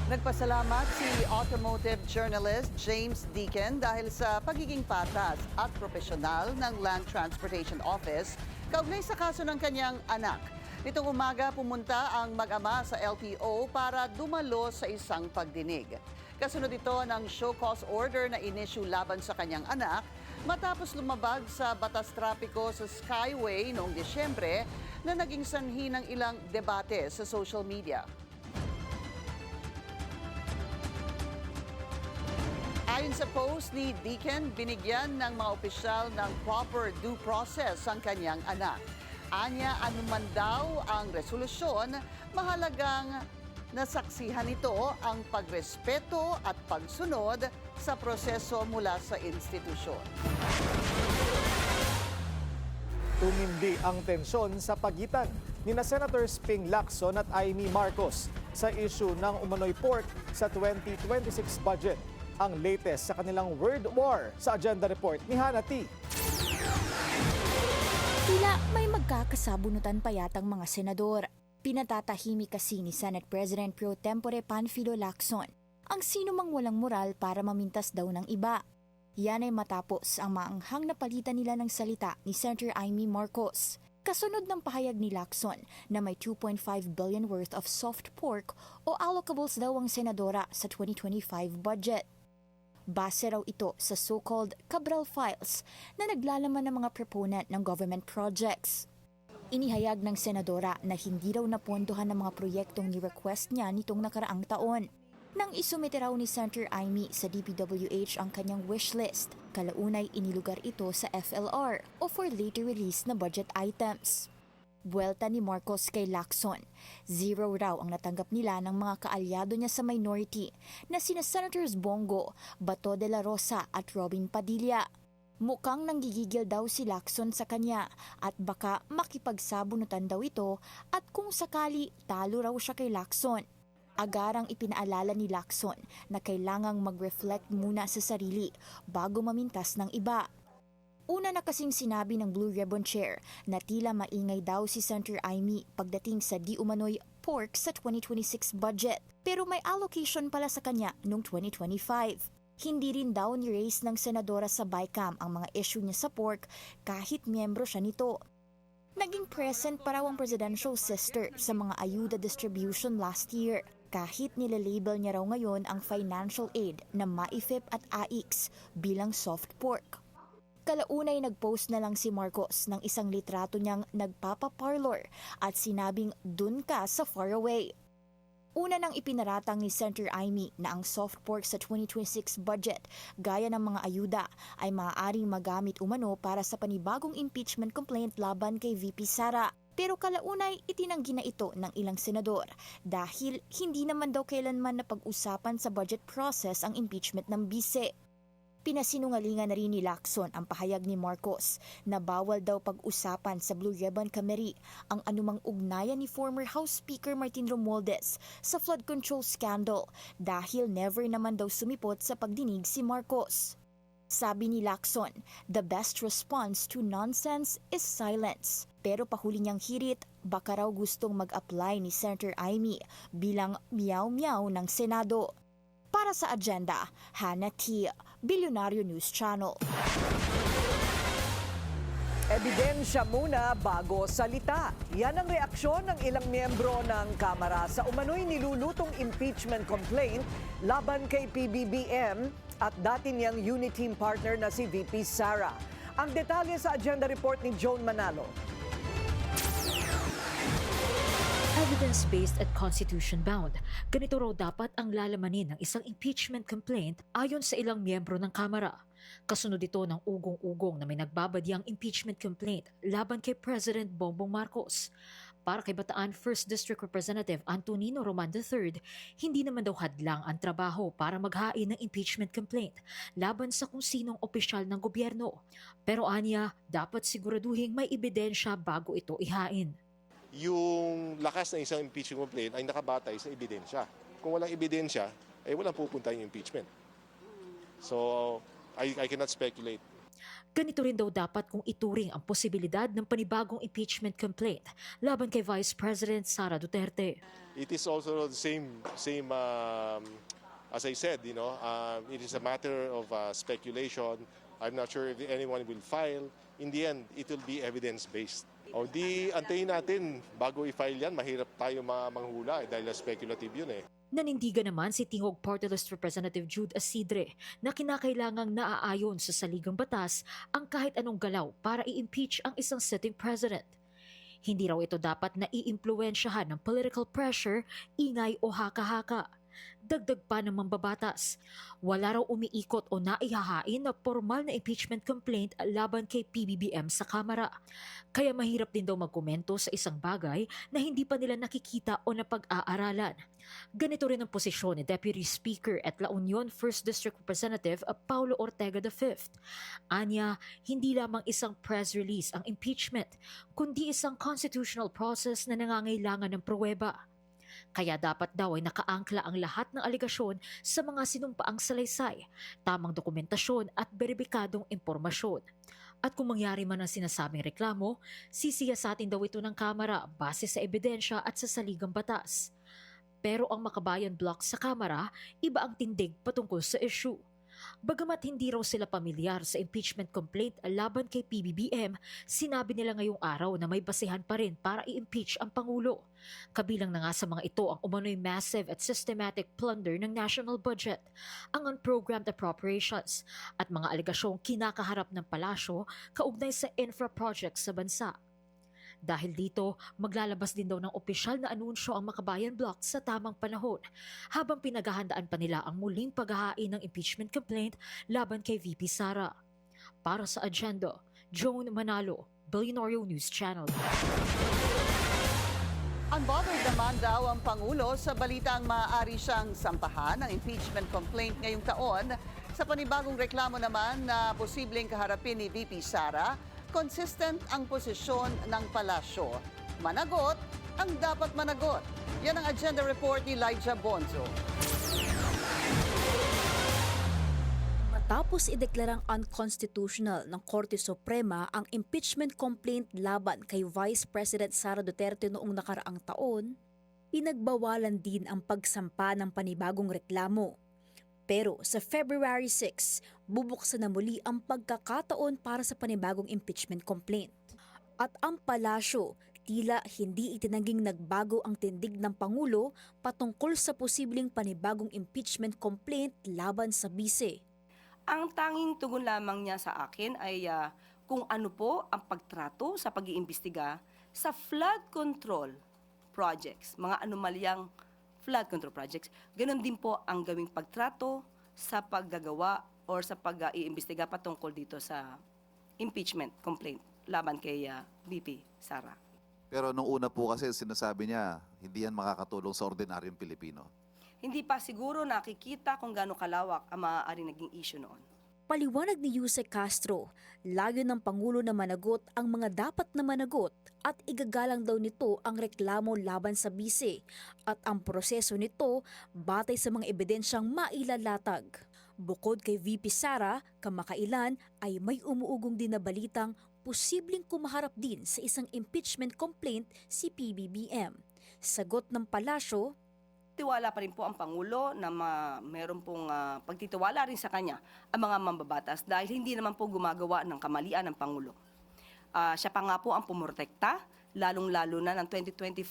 Nagpasalamat si automotive journalist James Deacon dahil sa pagiging patas at profesional ng Land Transportation Office kaugnay sa kaso ng kanyang anak. Nitong umaga, pumunta ang mag-ama sa LTO para dumalo sa isang pagdinig. Kasunod ito ng show cause order na in-issue laban sa kanyang anak matapos lumabag sa batas trapiko sa Skyway noong Disyembre na naging sanhi ng ilang debate sa social media. Ayon sa post ni Deacon, binigyan ng mga opisyal ng proper due process ang kanyang anak. Anya, anuman daw ang resolusyon, mahalagang nasaksihan nito ang pagrespeto at pagsunod sa proseso mula sa institusyon. Tumindi ang tensyon sa pagitan ni Senators Ping Lacson at Amy Marcos sa issue ng umano'y pork sa 2026 budget. Ang latest sa kanilang word war sa agenda report ni Hannah T. Tila may magkakasabunutan pa yatang mga senador. Pinatatahimik kasi ni Senate President Pro Tempore Panfilo Lacson ang sino mang walang moral para mamintas daw ng iba. Yan ay matapos ang maanghang na palitan nila ng salita ni Senator Amy Marcos. Kasunod ng pahayag ni Lacson na may 2.5 billion worth of soft pork o allocables daw ang senadora sa 2025 budget. Base raw ito sa so-called Cabral Files na naglalaman ng mga proponent ng government projects. Inihayag ng senadora na hindi raw napondohan ng mga proyektong ni-request niya nitong nakaraang taon. Nang isumite raw ni Senator Amy sa DPWH ang kanyang wishlist, kalaunay inilugar ito sa FLR o for later release na budget items. Buwelta ni Marcos kay Lacson, zero raw ang natanggap nila ng mga kaalyado niya sa minority na sina Senators Bongo, Bato de la Rosa at Robin Padilla. Mukhang nanggigigil daw si Lacson sa kanya at baka makipagsabunutan daw ito at kung sakali talo raw siya kay Lacson. Agarang ipinaalala ni Lacson na kailangang mag-reflect muna sa sarili bago mamintas ng iba. Una na kasing sinabi ng Blue Ribbon Chair na tila maingay daw si Senator Amy pagdating sa di umano'y pork sa 2026 budget pero may allocation pala sa kanya noong 2025. Hindi rin daw ni-raise ng senadora sa BICAM ang mga issue niya sa pork kahit miyembro siya nito. Naging present pa raw ang presidential sister sa mga ayuda distribution last year kahit nilalabel niya raw ngayon ang financial aid na MAIFIP at AIX bilang soft pork. Kalaunay nagpost na lang si Marcos ng isang litrato niyang nagpapaparlor at sinabing dun ka sa faraway. Una nang ipinaratang ni Senator Amy na ang soft pork sa 2026 budget gaya ng mga ayuda ay maaaring magamit umano para sa panibagong impeachment complaint laban kay VP Sara. Pero kalaunay itinanggi na ito ng ilang senador dahil hindi naman daw kailanman napag-usapan sa budget process ang impeachment ng bise. Pinasinungalingan na rin ni Lacson ang pahayag ni Marcos na bawal daw pag-usapan sa Blue Ribbon Committee ang anumang ugnayan ni former House Speaker Martin Romualdez sa flood control scandal dahil never naman daw sumipot sa pagdinig si Marcos. Sabi ni Lacson, the best response to nonsense is silence. Pero pahuli niyang hirit, baka raw gustong mag-apply ni Senator Amy bilang miyaw-miyaw ng Senado. Para sa agenda, Hannah T. Billionaire News Channel. Ebidensya muna bago salita. Yan ang reaksyon ng ilang miyembro ng Kamara sa umano'y nilulutong impeachment complaint laban kay PBBM at dati niyang unit team partner na si VP Sara. Ang detalye sa agenda report ni Joan Manalo. Evidence-based at constitution-bound, ganito raw dapat ang lalamanin ng isang impeachment complaint ayon sa ilang miyembro ng Kamara. Kasunod ito ng ugong-ugong na may nagbabadyang impeachment complaint laban kay President Bongbong Marcos. Para kay Bataan 1st District Representative Antonino Roman III, hindi naman daw hadlang ang trabaho para maghain ng impeachment complaint laban sa kung sinong opisyal ng gobyerno. Pero aniya, dapat siguraduhin may ebidensya bago ito ihain. Yung lakas ng isang impeachment complaint ay nakabatay sa ebidensya. Kung walang ebidensya, ay walang pupunta yung impeachment. So, I cannot speculate. Ganito rin daw dapat kung ituring ang posibilidad ng panibagong impeachment complaint laban kay Vice President Sara Duterte. It is also the same as I said, it is a matter of speculation. I'm not sure if anyone will file. In the end, it will be evidence-based. O di antayin natin bago i-file yan, mahirap tayo manghula dahil speculative yun eh. Nanindigan naman si Tingog Party List Representative Jude Asidre na kinakailangang naaayon sa saligang batas ang kahit anong galaw para i-impeach ang isang sitting president. Hindi raw ito dapat na i-impluwensyahan ng political pressure, ingay o haka-haka. Dagdag pa ng mambabatas, wala raw umiikot o naihahain na formal na impeachment complaint laban kay PBBM sa Kamara. Kaya mahirap din daw magkomento sa isang bagay na hindi pa nila nakikita o napag-aaralan. Ganito rin ang posisyon ni Deputy Speaker at La Union 1st District Representative Paulo Ortega V. Anya, hindi lamang isang press release ang impeachment, kundi isang constitutional process na nangangailangan ng pruweba. Kaya dapat daw ay nakaangkla ang lahat ng aligasyon sa mga sinumpaang salaysay, tamang dokumentasyon at beribikadong impormasyon. At kung mangyari man ang sinasabing reklamo, sisiyasatin daw ito ng Kamara base sa ebidensya at sa saligang batas. Pero ang Makabayan Bloc sa Kamara, iba ang tindig patungkol sa issue. Bagamat hindi raw sila pamilyar sa impeachment complaint laban kay PBBM, sinabi nila ngayong araw na may basehan pa rin para i-impeach ang Pangulo. Kabilang na nga sa mga ito ang umano'y massive at systematic plunder ng national budget, ang unprogrammed appropriations, at mga aligasyong kinakaharap ng palasyo kaugnay sa infra projects sa bansa. Dahil dito, maglalabas din daw ng opisyal na anunsyo ang Makabayan Bloc sa tamang panahon, habang pinaghahandaan pa nila ang muling paghahain ng impeachment complaint laban kay VP Sara. Para sa agenda, Joan Manalo, Billionario News Channel. Unbothered naman daw ang Pangulo sa balitang maaari siyang sampahan ng impeachment complaint ngayong taon. Sa panibagong reklamo naman na posibleng kaharapin ni VP Sara, consistent ang posisyon ng palasyo. Managot ang dapat managot. Yan ang agenda report ni Elijah Bonzo. Matapos ideklarang unconstitutional ng Korte Suprema ang impeachment complaint laban kay Vice President Sara Duterte noong nakaraang taon, pinagbawalan din ang pagsampa ng panibagong reklamo. Pero sa February 6, bubuksan na muli ang pagkakataon para sa panibagong impeachment complaint. At ang palasyo, tila hindi itinangging nagbago ang tindig ng Pangulo patungkol sa posibleng panibagong impeachment complaint laban sa bise. Ang tanging tugon lamang niya sa akin ay kung ano po ang pagtrato sa pag-iimbestiga sa flood control projects, mga anomalyang flood control projects. Ganon din po ang gawing pagtrato sa paggagawa or sa pag-iimbestiga patungkol dito sa impeachment complaint laban kay VP Sara. Pero nung una po kasi sinasabi niya, hindi yan makakatulong sa ordinaryong Pilipino. Hindi pa siguro nakikita kung gaano kalawak ang maaaring naging issue noon. Paliwanag ni Yusek Castro, layo ng Pangulo na managot ang mga dapat na managot at igagalang daw nito ang reklamo laban sa bise at ang proseso nito batay sa mga ebidensyang mailalatag. Bukod kay VP Sara, kamakailan ay may umuugong din na balitang posibleng kumaharap din sa isang impeachment complaint si PBBM. Sagot ng palasyo, tiwala pa rin po ang Pangulo na meron pong pagtitiwala rin sa kanya ang mga mambabatas dahil hindi naman po gumagawa ng kamalian ng Pangulo. Siya pa nga po ang pumortekta, lalong-lalo na ng 2025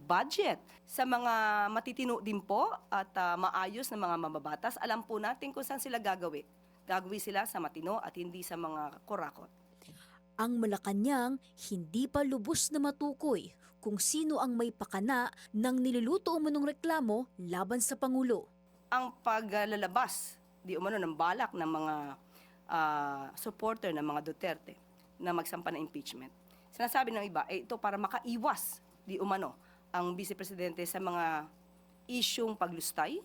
budget. Sa mga matitino din po at maayos na mga mababatas, alam po natin kung saan sila gagawi. Gagawi sila sa matino at hindi sa mga kurakot. Ang Malacanang hindi pa lubos na matukoy kung sino ang may pakana ng niluluto umanong reklamo laban sa Pangulo. Ang paglalabas di umano ng balak ng mga supporter ng mga Duterte na magsampa ng impeachment. Sinasabi ng iba, ito para makaiwas di umano ang Vice Presidente sa mga isyung paglustay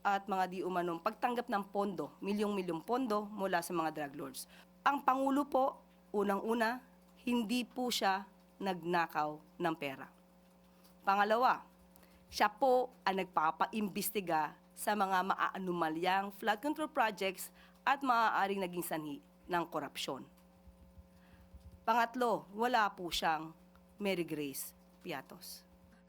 at mga di umanong pagtanggap ng pondo, milyong-milyong pondo mula sa mga drug lords. Ang Pangulo po, unang-una, hindi po siya nagnakaw ng pera. Pangalawa, siya po ang nagpapaimbestiga sa mga maaanumalyang flood control projects at maaaring naging sanhi ng korupsyon. Pangatlo, wala po siyang Mary Grace Piatos.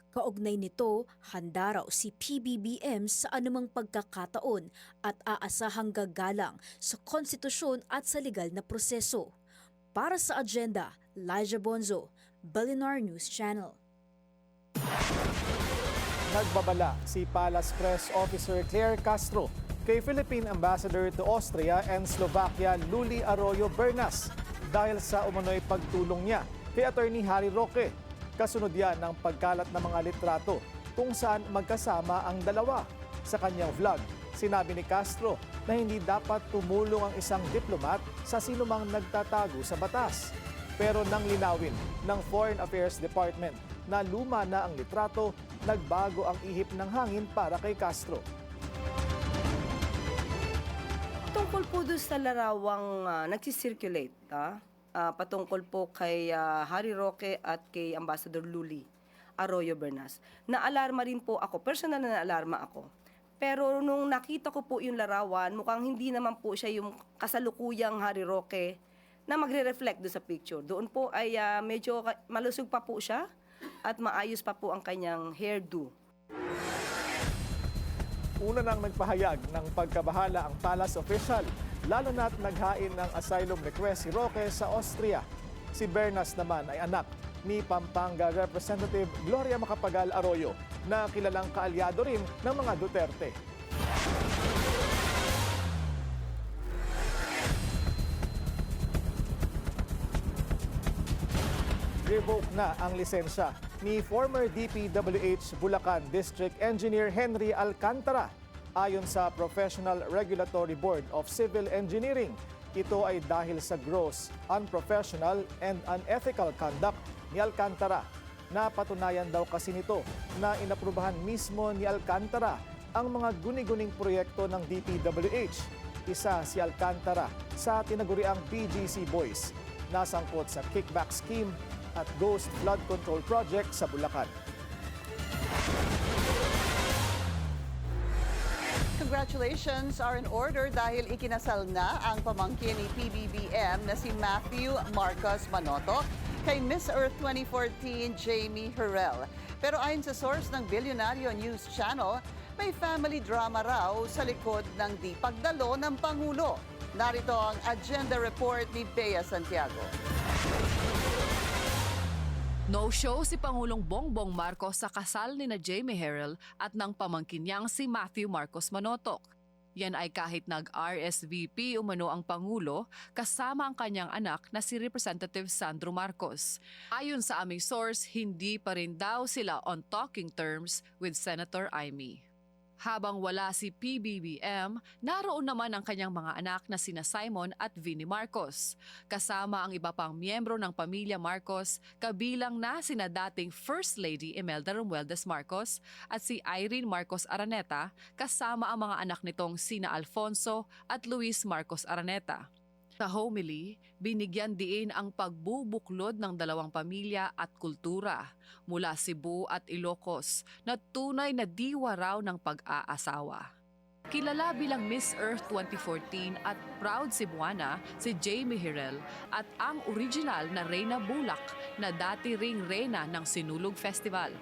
Kaugnay nito, handa raw si PBBM sa anumang pagkakataon at aasahang gagalang sa konstitusyon at sa legal na proseso. Para sa agenda, Elijah Bonzo, Balinar News Channel. Nagbabala si Palace Press Officer Claire Castro kay Philippine Ambassador to Austria and Slovakia Luli Arroyo Bernas dahil sa umano'y pagtulong niya kay Attorney Harry Roque. Kasunod yan ng pagkalat ng mga litrato kung saan magkasama ang dalawa. Sa kanyang vlog, sinabi ni Castro na hindi dapat tumulong ang isang diplomat sa sinumang nagtatago sa batas. Pero nang linawin ng Foreign Affairs Department na luma na ang litrato, nagbago ang ihip ng hangin para kay Castro. Tungkol po doon sa larawang nagsisirculate, patungkol po kay Harry Roque at kay Ambassador Luli Arroyo Bernas. Naalarma rin po ako, personal na naalarma ako. Pero nung nakita ko po yung larawan, mukhang hindi naman po siya yung kasalukuyang Harry Roque na magre-reflect doon sa picture. Doon po ay medyo malusog pa po siya at maayos pa po ang kanyang hairdo. Una nang nagpahayag ng pagkabahala ang palace official, lalo na't naghain ng asylum request si Roque sa Austria. Si Bernas naman ay anak ni Pampanga Representative Gloria Macapagal Arroyo na kilalang kaalyado rin ng mga Duterte. Revoke na ang lisensya ni former DPWH Bulacan District Engineer Henry Alcantara. Ayon sa Professional Regulatory Board of Civil Engineering, ito ay dahil sa gross, unprofessional and unethical conduct ni Alcantara. Napatunayan daw kasi nito na inaprubahan mismo ni Alcantara ang mga guni-guning proyekto ng DPWH. Isa si Alcantara sa tinaguriang BGC Boys, nasangkot sa kickback scheme at Ghost Flood Control Project sa Bulacan. Congratulations are in order dahil ikinasal na ang pamangkin ni PBBM na si Matthew Marcos Manotoc kay Miss Earth 2014 Jamie Herrell. Pero ayon sa source ng Billionario News Channel, may family drama raw sa likod ng di pagdalo ng Pangulo. Narito ang agenda report ni Bea Santiago. No-show si Pangulong Bongbong Marcos sa kasal ni na Jamie Herrell at ng pamangkin niyang si Matthew Marcos Manotoc. Yan ay kahit nag-RSVP umano ang Pangulo kasama ang kanyang anak na si Representative Sandro Marcos. Ayon sa aming source, hindi pa rin daw sila on talking terms with Senator Amy. Habang wala si PBBM, naroon naman ang kanyang mga anak na sina Simon at Vinnie Marcos. Kasama ang iba pang miyembro ng pamilya Marcos, kabilang na sina dating First Lady Imelda Romualdez Marcos at si Irene Marcos Araneta, kasama ang mga anak nitong sina Alfonso at Luis Marcos Araneta. Sa homily, binigyan diin ang pagbubuklod ng dalawang pamilya at kultura mula Cebu at Ilocos na tunay na diwa raw ng pag-aasawa. Kilala bilang Miss Earth 2014 at proud Cebuana si Jamie Herrell at ang original na Reyna Bulak na dati ring reyna ng Sinulog Festival.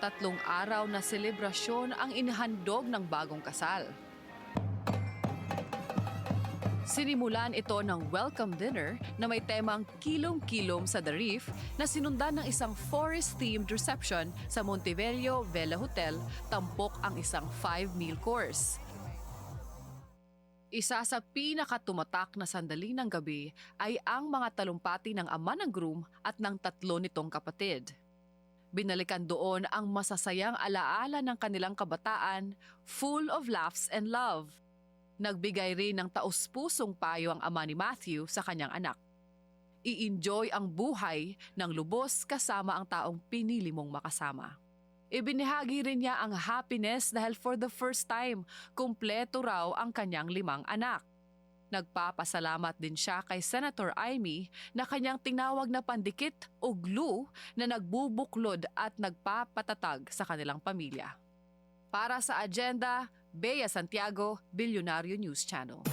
3 araw na selebrasyon ang inihandog ng bagong kasal. Sinimulan ito ng welcome dinner na may temang Kilom-Kilom sa The Reef na sinundan ng isang forest-themed reception sa Montebello Vela Hotel, tampok ang isang 5-meal course. Isa sa pinakatumatak na sandali ng gabi ay ang mga talumpati ng ama ng groom at ng 3 nitong kapatid. Binalikan doon ang masasayang alaala ng kanilang kabataan, full of laughs and love. Nagbigay rin ng taus-pusong payo ang ama ni Matthew sa kanyang anak. I-enjoy ang buhay ng lubos kasama ang taong pinili mong makasama. Ibinahagi rin niya ang happiness dahil for the first time, kumpleto raw ang kanyang 5 anak. Nagpapasalamat din siya kay Senator Amy na kanyang tinawag na pandikit o glue na nagbubuklod at nagpapatatag sa kanilang pamilya. Para sa agenda, Bea Santiago, Bilyonaryo News Channel.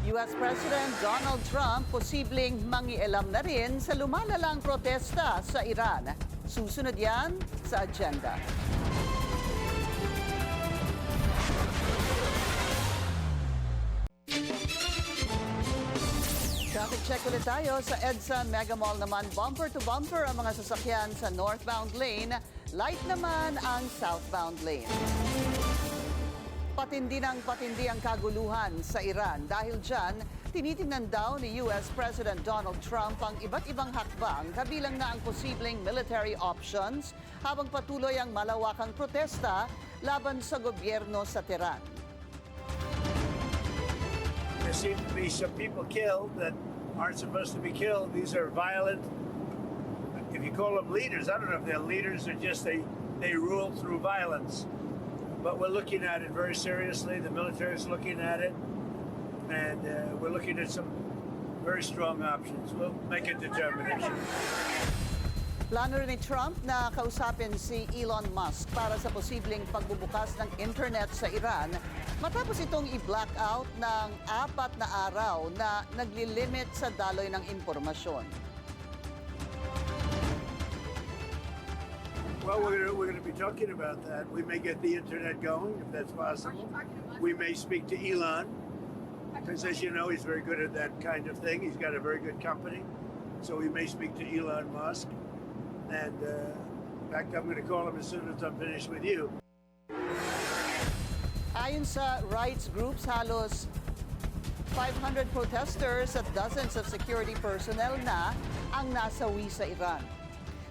US President Donald Trump posibleng mangialam na rin sa lumalalang protesta sa Iran. Susunod yan sa agenda. Traffic check ulit tayo sa EDSA Mega Mall naman. Bumper to bumper ang mga sasakyan sa northbound lane. Light naman ang southbound lane. Patindi ng patindi ang kaguluhan sa Iran. Dahil dyan, tinitingnan daw ni US President Donald Trump ang iba't ibang hakbang kabilang na ang posibleng military options habang patuloy ang malawakang protesta laban sa gobyerno sa Tehran. There seem to be some people killed that aren't supposed to be killed. These are violent. If you call them leaders, I don't know if they're leaders or just they rule through violence. But we're looking at it very seriously. The military is looking at it. And we're looking at some very strong options. We'll make a determination. Plano rin ni Trump na kausapin si Elon Musk para sa posibleng pagbubukas ng internet sa Iran matapos itong i-black out ng 4 na araw na naglilimit sa daloy ng impormasyon. Well, we're going to be talking about that. We may get the internet going, if that's possible. We may speak to Elon, because as you know, he's very good at that kind of thing. He's got a very good company. So we may speak to Elon Musk. And in fact, I'm going to call him as soon as I'm finished with you. Ayon sa rights groups, halos 500 protesters at dozens of security personnel na ang nasawi sa Iran.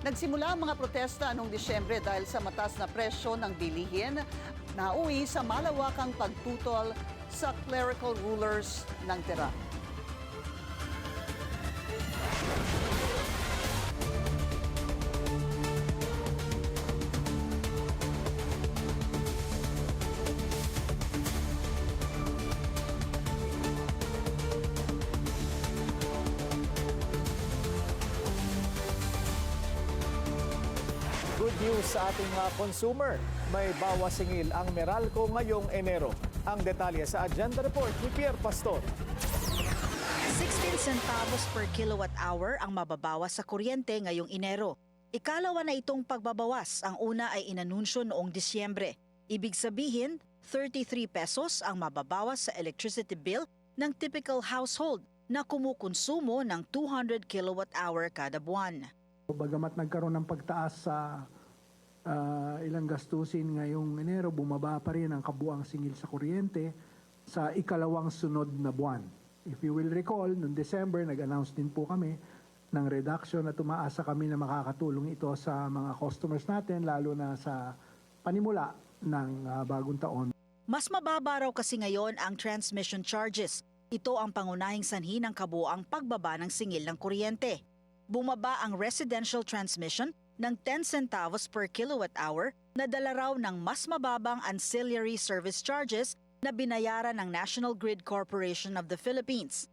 Nagsimula ang mga protesta noong Disyembre dahil sa mataas na presyo ng bilihin na uwi sa malawakang pagtutol sa clerical rulers ng Tehran. Good news sa ating mga consumer. May bawas singil ang Meralco ngayong Enero. Ang detalye sa Agenda Report ni Pierre Pastor. 16 centavos per kilowatt hour ang mababawas sa kuryente ngayong Enero. Ikalawa na itong pagbabawas. Ang una ay inanunsyo noong Disyembre. Ibig sabihin, 33 pesos ang mababawas sa electricity bill ng typical household na kumukonsumo ng 200 kilowatt hour kada buwan. Bagamat nagkaroon ng pagtaas sa ilang gastusin ngayong Enero, bumaba pa rin ang kabuang singil sa kuryente sa ikalawang sunod na buwan. If you will recall, noong December, nag-announce din po kami ng reduction at umaasa kami na makakatulong ito sa mga customers natin, lalo na sa panimula ng bagong taon. Mas mababa raw kasi ngayon ang transmission charges. Ito ang pangunahing sanhi ng kabuang pagbaba ng singil ng kuryente. Bumaba ang residential transmission ng 10 centavos per kilowatt hour na dala raw ng mas mababang ancillary service charges na binayaran ng National Grid Corporation of the Philippines.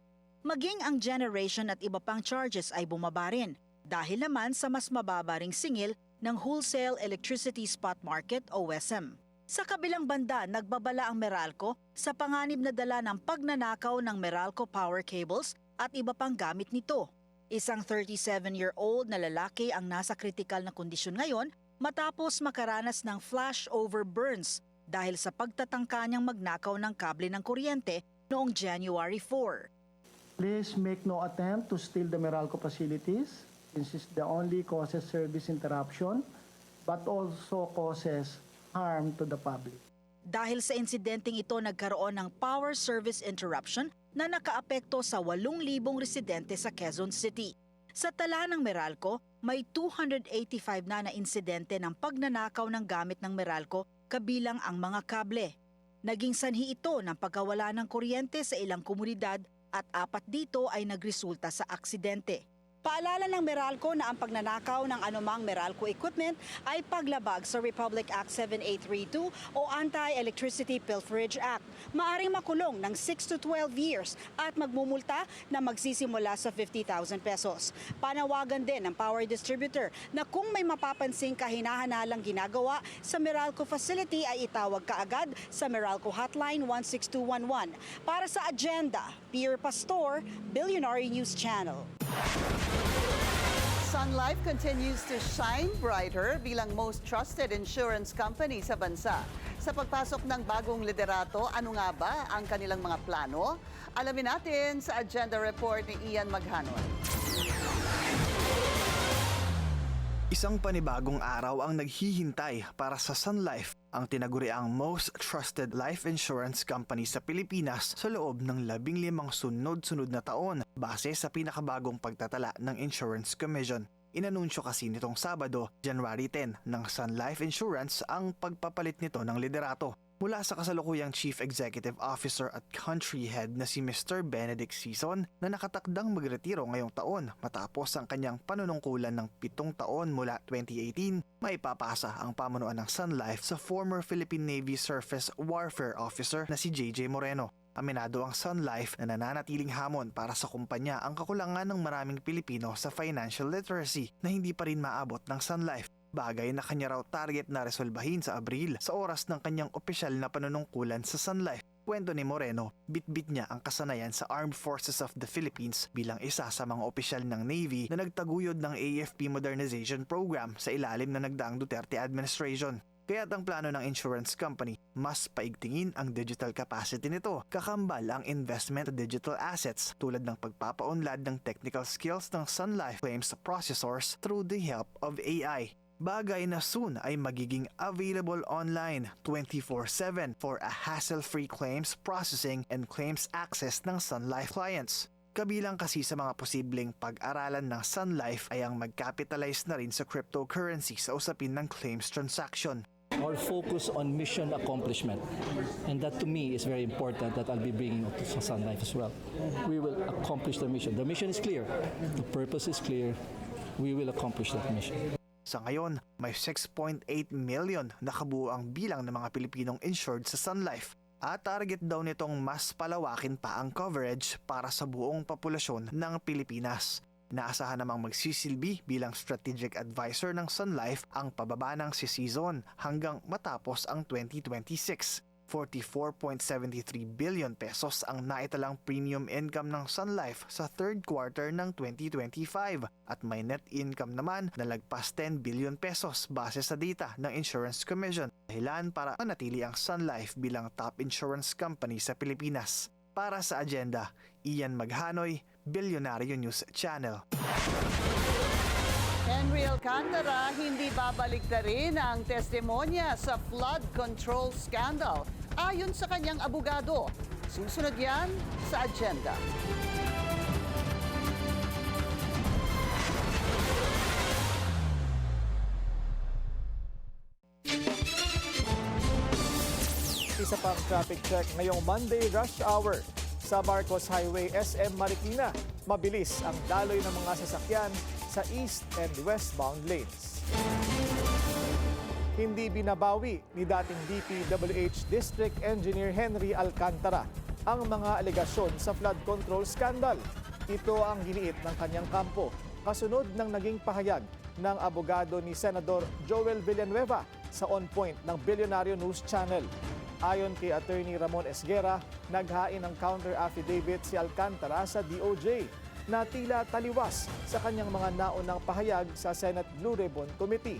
Maging ang generation at iba pang charges ay bumaba rin dahil naman sa mas mababa ring singil ng Wholesale Electricity Spot Market o WESM. Sa kabilang banda, nagbabala ang Meralco sa panganib na dala ng pagnanakaw ng Meralco power cables at iba pang gamit nito. Isang 37-year-old na lalaki ang nasa kritikal na kondisyon ngayon matapos makaranas ng flashover burns dahil sa pagtatangka niyang magnakaw ng kable ng kuryente noong January 4. Please make no attempt to steal the Meralco facilities. This is the only causes service interruption, but also causes harm to the public. Dahil sa insidenteng ito, nagkaroon ng power service interruption na nakaapekto sa 8,000 residente sa Quezon City. Sa tala ng Meralco, may 285 na insidente ng pagnanakaw ng gamit ng Meralco kabilang ang mga kable. Naging sanhi ito ng pagkawala ng kuryente sa ilang komunidad at 4 dito ay nagresulta sa aksidente. Paalala ng Meralco na ang pagnanakaw ng anumang Meralco equipment ay paglabag sa Republic Act 7832 o Anti-Electricity Pilferage Act. Maaring makulong ng 6 to 12 years at magmumulta na magsisimula sa 50,000 pesos. Panawagan din ng power distributor na kung may mapapansing kahinahanalang ginagawa sa Meralco facility ay itawag kaagad sa Meralco Hotline 16211. Para sa Agenda, Pierre Pastor, Billionaire News Channel. Sun Life continues to shine brighter bilang most trusted insurance company sa bansa. Sa pagpasok ng bagong liderato, ano nga ba ang kanilang mga plano? Alamin natin sa Agenda Report ni Ian Maghanon. Isang panibagong araw ang naghihintay para sa Sun Life, ang tinaguriang most trusted life insurance company sa Pilipinas sa loob ng 15 sunod-sunod na taon base sa pinakabagong pagtatala ng Insurance Commission. Inanunsyo kasi nitong Sabado, January 10, ng Sun Life Insurance ang pagpapalit nito ng liderato. Mula sa kasalukuyang Chief Executive Officer at Country Head na si Mr. Benedict Sison na nakatakdang magretiro ngayong taon matapos ang kanyang panunungkulan ng 7 taon mula 2018, maipapasa ang pamunuan ng Sun Life sa former Philippine Navy Surface Warfare Officer na si JJ Moreno. Aminado ang Sun Life na nananatiling hamon para sa kumpanya ang kakulangan ng maraming Pilipino sa financial literacy na hindi pa rin maabot ng Sun Life. Bagay na kanya raw target na resolbahin sa Abril sa oras ng kanyang opisyal na panunungkulan sa Sun Life. Kwento ni Moreno, bitbit niya ang kasanayan sa Armed Forces of the Philippines bilang isa sa mga opisyal ng Navy na nagtaguyod ng AFP Modernization Program sa ilalim na nagdaang Duterte administration. Kaya't ang plano ng insurance company, mas paigtingin ang digital capacity nito, kakambal ang investment sa digital assets tulad ng pagpapaunlad ng technical skills ng Sun Life claims processors through the help of AI. Bagay na soon ay magiging available online 24/7 for a hassle-free claims processing and claims access ng Sun Life clients. Kabilang kasi sa mga posibleng pag-aralan ng Sun Life ay ang mag-capitalize na rin sa cryptocurrency sa usapin ng claims transaction. Our focus on mission accomplishment, and that to me is very important that I'll be bringing to Sun Life as well. We will accomplish the mission. The mission is clear. The purpose is clear. We will accomplish that mission. Sa ngayon, may 6.8 million na kabuuang bilang ng mga Pilipinong insured sa Sun Life at target daw nitong mas palawakin pa ang coverage para sa buong populasyon ng Pilipinas. Naasahan namang magsisilbi bilang strategic advisor ng Sun Life ang pababa ng season hanggang matapos ang 2026. 44.73 billion pesos ang naitalang premium income ng Sun Life sa third quarter ng 2025 at may net income naman na lagpas 10 billion pesos base sa data ng Insurance Commission. Dahilan para manatili ang Sun Life bilang top insurance company sa Pilipinas. Para sa Agenda, Ian Maghanoy, Billionaire News Channel. Henry Alcantara, hindi babalik na rin ang testimonya sa flood control scandal. Ayon sa kanyang abogado, susunod yan sa Agenda. Isa pang traffic check ngayong Monday rush hour. Sa Marcos Highway, SM Marikina, mabilis ang daloy ng mga sasakyan sa east and westbound lanes. Hindi binabawi ni dating DPWH District Engineer Henry Alcantara ang mga alegasyon sa flood control scandal. Ito ang giniit ng kanyang kampo, kasunod ng naging pahayag ng abogado ni Senador Joel Villanueva sa On Point ng Billionaire News Channel. Ayon kay Attorney Ramon Esguera, naghain ng counter affidavit si Alcantara sa DOJ na tila taliwas sa kanyang mga naunang pahayag sa Senate Blue Ribbon Committee.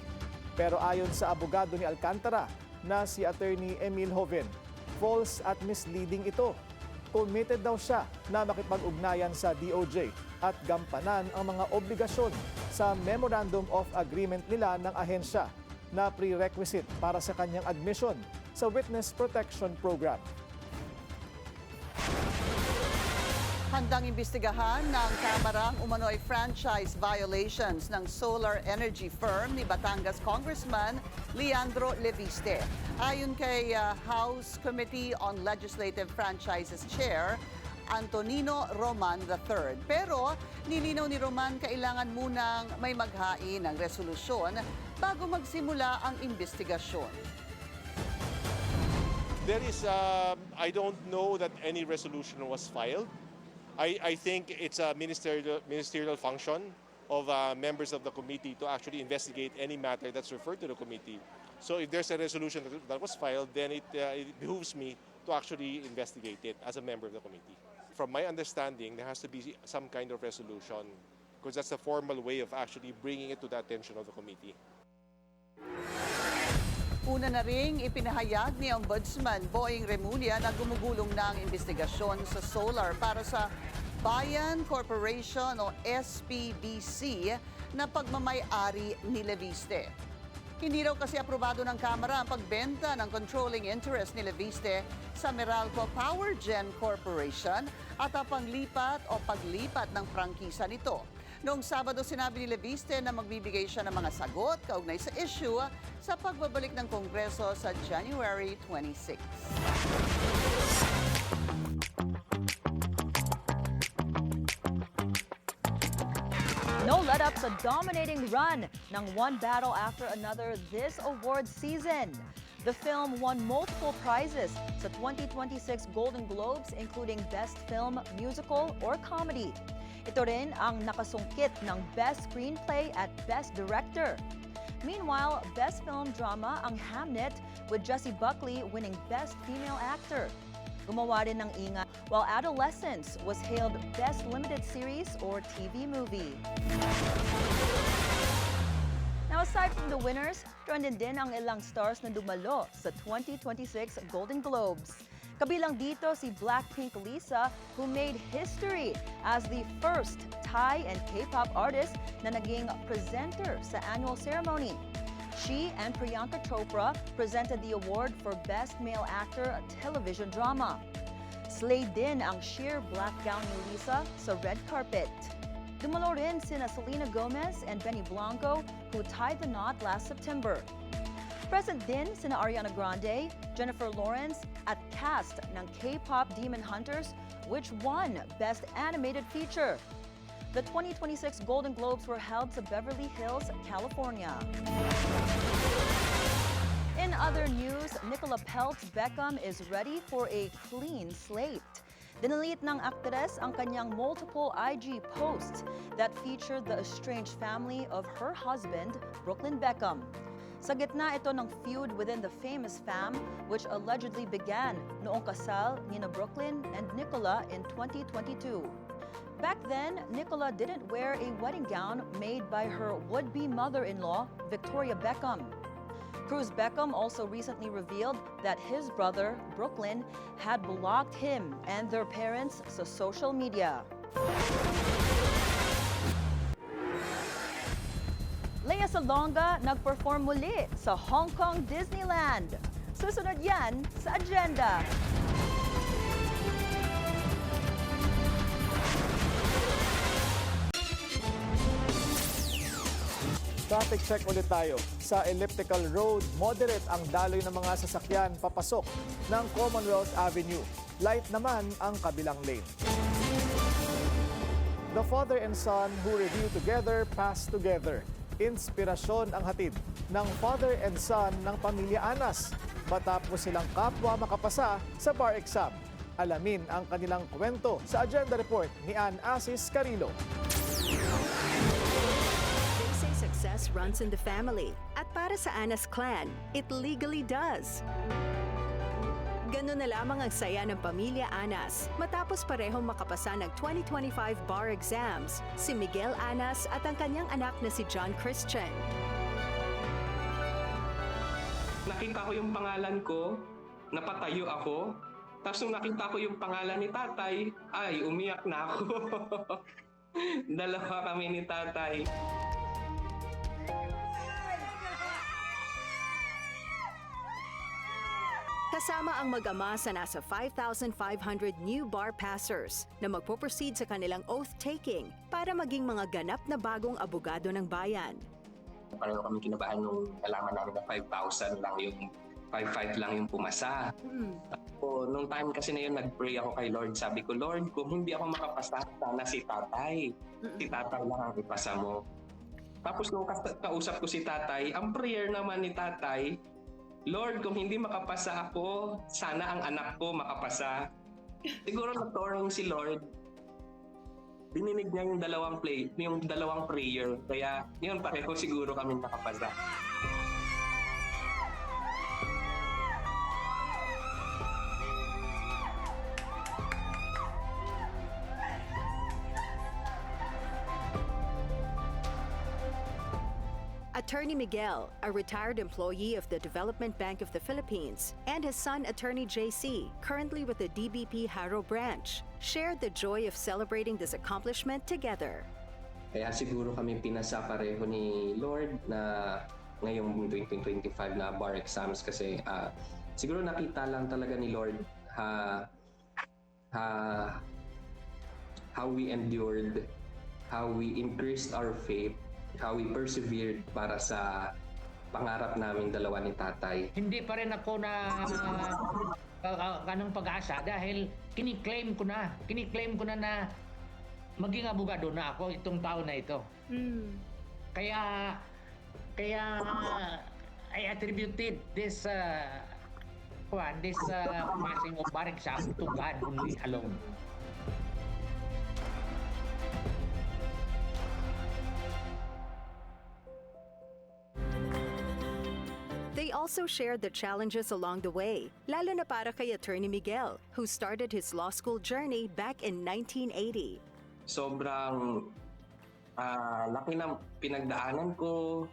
Pero ayon sa abogado ni Alcantara, na si Attorney Emil Joven. False at misleading ito. Committed daw siya na makipag-ugnayan sa DOJ at gampanan ang mga obligasyon sa Memorandum of Agreement nila ng ahensya na prerequisite para sa kanyang admission sa Witness Protection Program. Handang imbestigahan ng Kamarang umano'y franchise violations ng solar energy firm ni Batangas Congressman Leandro Leviste. Ayon kay House Committee on Legislative Franchises Chair Antonino Roman III. Pero nilinaw ni Roman kailangan munang may maghain ng resolusyon bago magsimula ang imbestigasyon. There is, I don't know that any resolution was filed. I think it's a ministerial function of members of the committee to actually investigate any matter that's referred to the committee. So if there's a resolution that was filed, then it behooves me to actually investigate it as a member of the committee. From my understanding, there has to be some kind of resolution because that's a formal way of actually bringing it to the attention of the committee. Una na ring ipinahayag ni Ombudsman Boying Remulla na gumugulong na ang investigasyon sa solar para sa Bayan Corporation o SPBC na pagmamay-ari ni Leviste. Hindi raw kasi aprobado ng Kamara ang pagbenta ng controlling interest ni Leviste sa Meralco Power Gen Corporation at ang paglipat ng prangkisa nito. Noong Sabado, sinabi ni Leviste na magbibigay siya ng mga sagot kaugnay sa issue sa pagbabalik ng Kongreso sa January 26. No let-up sa dominating run ng One Battle After Another this award season. The film won multiple prizes sa 2026 Golden Globes including Best Film, Musical, or Comedy. Ito rin ang nakasungkit ng Best Screenplay at Best Director. Meanwhile, Best Film Drama ang Hamnet with Jessie Buckley winning Best Female Actor. Gumawa rin ng Inga, while Adolescence was hailed Best Limited Series or TV Movie. Now, aside from the winners, trending din ang ilang stars na dumalo sa 2026 Golden Globes. Kabilang dito si Blackpink Lisa, who made history as the first Thai and K-pop artist na naging presenter sa annual ceremony. She and Priyanka Chopra presented the award for Best Male Actor Television Drama. Slayed din ang sheer black gown ni Lisa sa red carpet. Dumalo rin sina Selena Gomez and Benny Blanco, who tied the knot last September. Present din sina Ariana Grande, Jennifer Lawrence at cast ng K-pop Demon Hunters, which won Best Animated Feature. The 2026 Golden Globes were held sa Beverly Hills, California. In other news, Nicola Peltz Beckham is ready for a clean slate. Dinalit ng aktres ang kanyang multiple IG posts that featured the estranged family of her husband, Brooklyn Beckham. Sa gitna ito ng feud within the famous fam, which allegedly began noong kasal nina Brooklyn and Nicola in 2022. Back then, Nicola didn't wear a wedding gown made by her would-be mother-in-law, Victoria Beckham. Cruz Beckham also recently revealed that his brother, Brooklyn, had blocked him and their parents sa social media. Lea Salonga nag-perform muli sa Hong Kong Disneyland. Susunod yan sa agenda. Traffic check ulit tayo. Sa Elliptical Road, moderate ang daloy ng mga sasakyan papasok ng Commonwealth Avenue. Light naman ang kabilang lane. The father and son who review together pass together. Inspirasyon ang hatid ng father and son ng pamilya Anas matapos silang kapwa makapasa sa bar exam. Alamin ang kanilang kwento sa Agenda Report ni Ann Asis Carilo. They say success runs in the family. At para sa Anas clan, it legally does. Ganun na lamang ang saya ng pamilya Anas matapos parehong makapasa ng 2025 bar exams, si Miguel Anas at ang kanyang anak na si John Christian. nakita ko yung pangalan ko, napatayo ako. Tapos nung nakita ko yung pangalan ni tatay, ay, umiyak na ako. Dalawa kami ni tatay. Kasama ang mag-ama sa nasa 5,500 new bar passers na magpo-proceed sa kanilang oath-taking para maging mga ganap na bagong abogado ng bayan. Pareho kami kinabahan nung nalaman namin na 5,000 lang yung 5,500 lang yung pumasa. So, nung time kasi na yun, nag-pray ako kay Lord. Sabi ko, Lord, kung hindi ako makapasa, sana si tatay. Si tatay lang ang ipasa mo. Tapos nung kausap ko si tatay, ang prayer naman ni tatay, Lord, kung hindi makapasa ako, sana ang anak ko makapasa. Siguro nagtorong si Lord, dininig niya yung dalawang prayer. Kaya yun, pareho siguro kami nakapasa. Attorney Miguel, a retired employee of the Development Bank of the Philippines, and his son, Attorney JC, currently with the DBP Haro branch, shared the joy of celebrating this accomplishment together. Kaya siguro kami pinasa pareho ni Lord na ngayong 2025 na bar exams kasi siguro nakita lang talaga ni Lord how we endured, how we increased our faith, how we persevered para sa pangarap namin dalawa ni tatay. Hindi pa rin ako na kanang pag-asa dahil kiniklaim ko na na maging abogado na ako itong taon na ito. Kaya I attributed this passing of bar exam to God only alone. They also shared the challenges along the way, lalo na para kay Attorney Miguel, who started his law school journey back in 1980. Sobrang laki ng pinagdaanan ko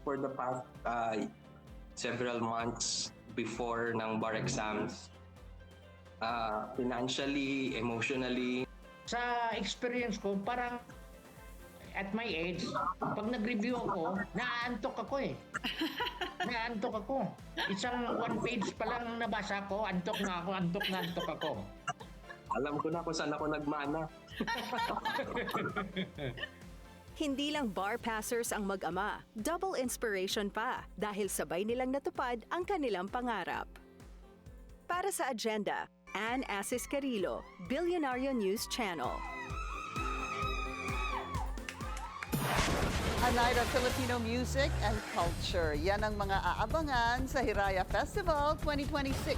for the past several months before ng bar exams. Financially, emotionally. Sa experience ko, parang at my age, pag nag-review ako, naaantok ako eh. Naaantok ako. Isang one page pa lang nabasa ko, antok na ako. Alam ko na kung saan ako nagmana. Hindi lang bar passers ang mag-ama, double inspiration pa dahil sabay nilang natupad ang kanilang pangarap. Para sa agenda, Ann Asis Carrillo, Billionario News Channel. A night of Filipino music and culture. Yan ang mga aabangan sa Hiraya Festival 2026.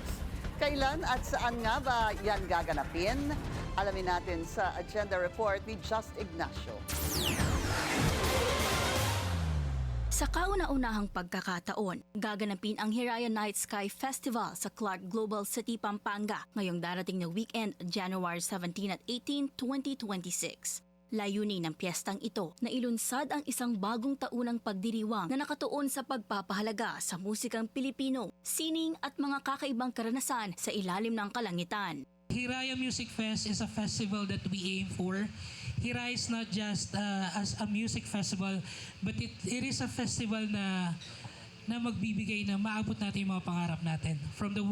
Kailan at saan nga ba yan gaganapin? Alamin natin sa agenda report ni Just Ignacio. Sa kauna-unahang pagkakataon, gaganapin ang Hiraya Night Sky Festival sa Clark Global City, Pampanga ngayong darating na weekend, January 17 at 18, 2026. Layunin ng piyestang ito na ilunsad ang isang bagong taunang pagdiriwang na nakatuon sa pagpapahalaga sa musikang Pilipino, sining at mga kakaibang karanasan sa ilalim ng kalangitan. Hiraya Music Fest is a festival that we aim for. Hiraya is not just as a music festival, but it is a festival na magbibigay na maabot natin yung mga pangarap natin. From the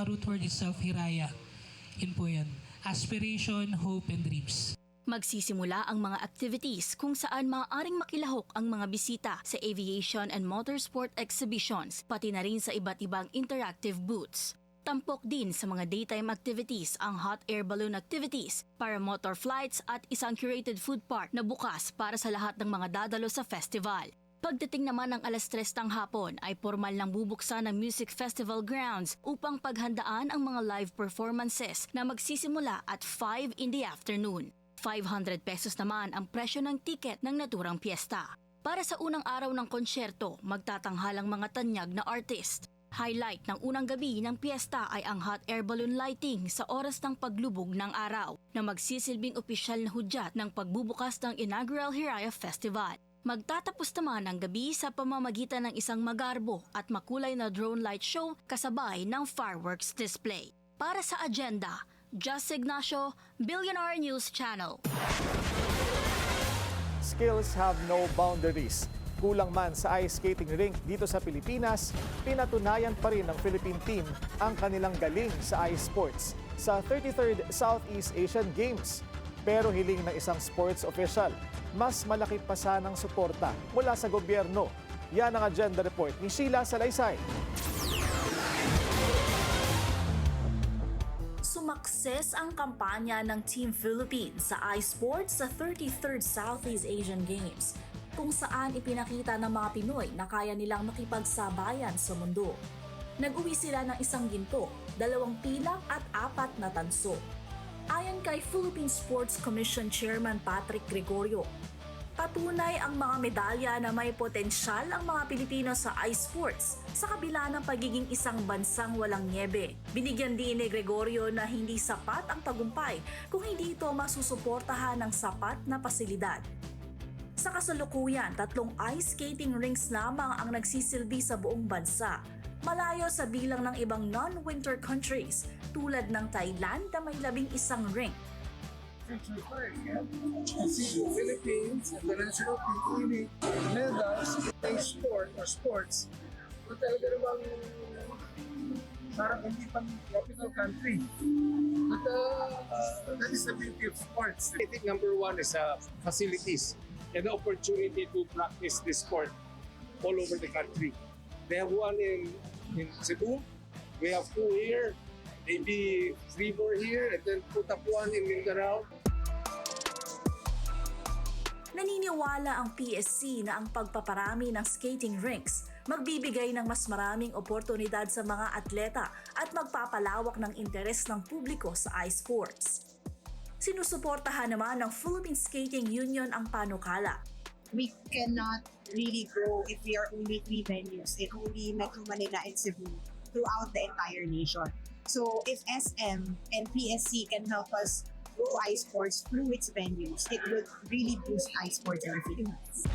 root word itself, Hiraya. Yun po yan. Aspiration, hope, and dreams. Magsisimula ang mga activities kung saan maaaring makilahok ang mga bisita sa aviation and motorsport exhibitions, pati na rin sa iba't ibang interactive booths. Tampok din sa mga daytime activities ang hot air balloon activities, paramotor flights at isang curated food park na bukas para sa lahat ng mga dadalo sa festival. Pagdating naman ng alas 3 ng hapon ay formal lang bubuksan ng Music Festival grounds upang paghandaan ang mga live performances na magsisimula at 5 in the afternoon. 500 pesos naman ang presyo ng tiket ng naturang piyesta. Para sa unang araw ng konsyerto, magtatanghalang mga tanyag na artist. Highlight ng unang gabi ng piyesta ay ang hot air balloon lighting sa oras ng paglubog ng araw na magsisilbing opisyal na hudyat ng pagbubukas ng inaugural Hiraya Festival. Magtatapos naman ang gabi sa pamamagitan ng isang magarbo at makulay na drone light show kasabay ng fireworks display. Para sa agenda, Just Ignacio, Billionaire News Channel. Skills have no boundaries. Kulang man sa ice skating rink dito sa Pilipinas, pinatunayan pa rin ng Philippine team ang kanilang galing sa ice sports sa 33rd Southeast Asian Games. Pero hiling ng isang sports official, mas malaki pa sanang suporta mula sa gobyerno. Yan ang agenda report ni Sheila Salaysay. Sumakses ang kampanya ng Team Philippines sa ice sports sa 33rd Southeast Asian Games, kung saan ipinakita ng mga Pinoy na kaya nilang makipagsabayan sa mundo. Nag-uwi sila ng 1 ginto, 2 pilak at 4 na tanso. Ayon kay Philippine Sports Commission Chairman Patrick Gregorio, patunay ang mga medalya na may potensyal ang mga Pilipino sa ice sports sa kabila ng pagiging isang bansang walang niebe. Binigyan din ni Gregorio na hindi sapat ang tagumpay kung hindi ito masusuportahan ng sapat na pasilidad. Sa kasalukuyan, 3 ice skating rinks lamang ang nagsisilbi sa buong bansa, malayo sa bilang ng ibang non-winter countries tulad ng Thailand na may 11 rink. See, the Philippines and the national team winning medals in sport or sports. So talaga namang parang hindi pang tropical country. But that is the beauty of sports. I think number one is facilities and the opportunity to practice this sport all over the country. They have one in Cebu, we have 2 here, maybe 3 more here, and then put up one in Mindanao. Naniniwala ang PSC na ang pagpaparami ng skating rinks magbibigay ng mas maraming oportunidad sa mga atleta at magpapalawak ng interes ng publiko sa ice sports. Sinusuportahan naman ng Philippine Skating Union ang panukala. We cannot really grow if we are only 3 venues in only Metro Manila and Cebu throughout the entire nation. So if SM and PSC can help us grow ice sports through its venues, it would really boost ice sports in the Philippines.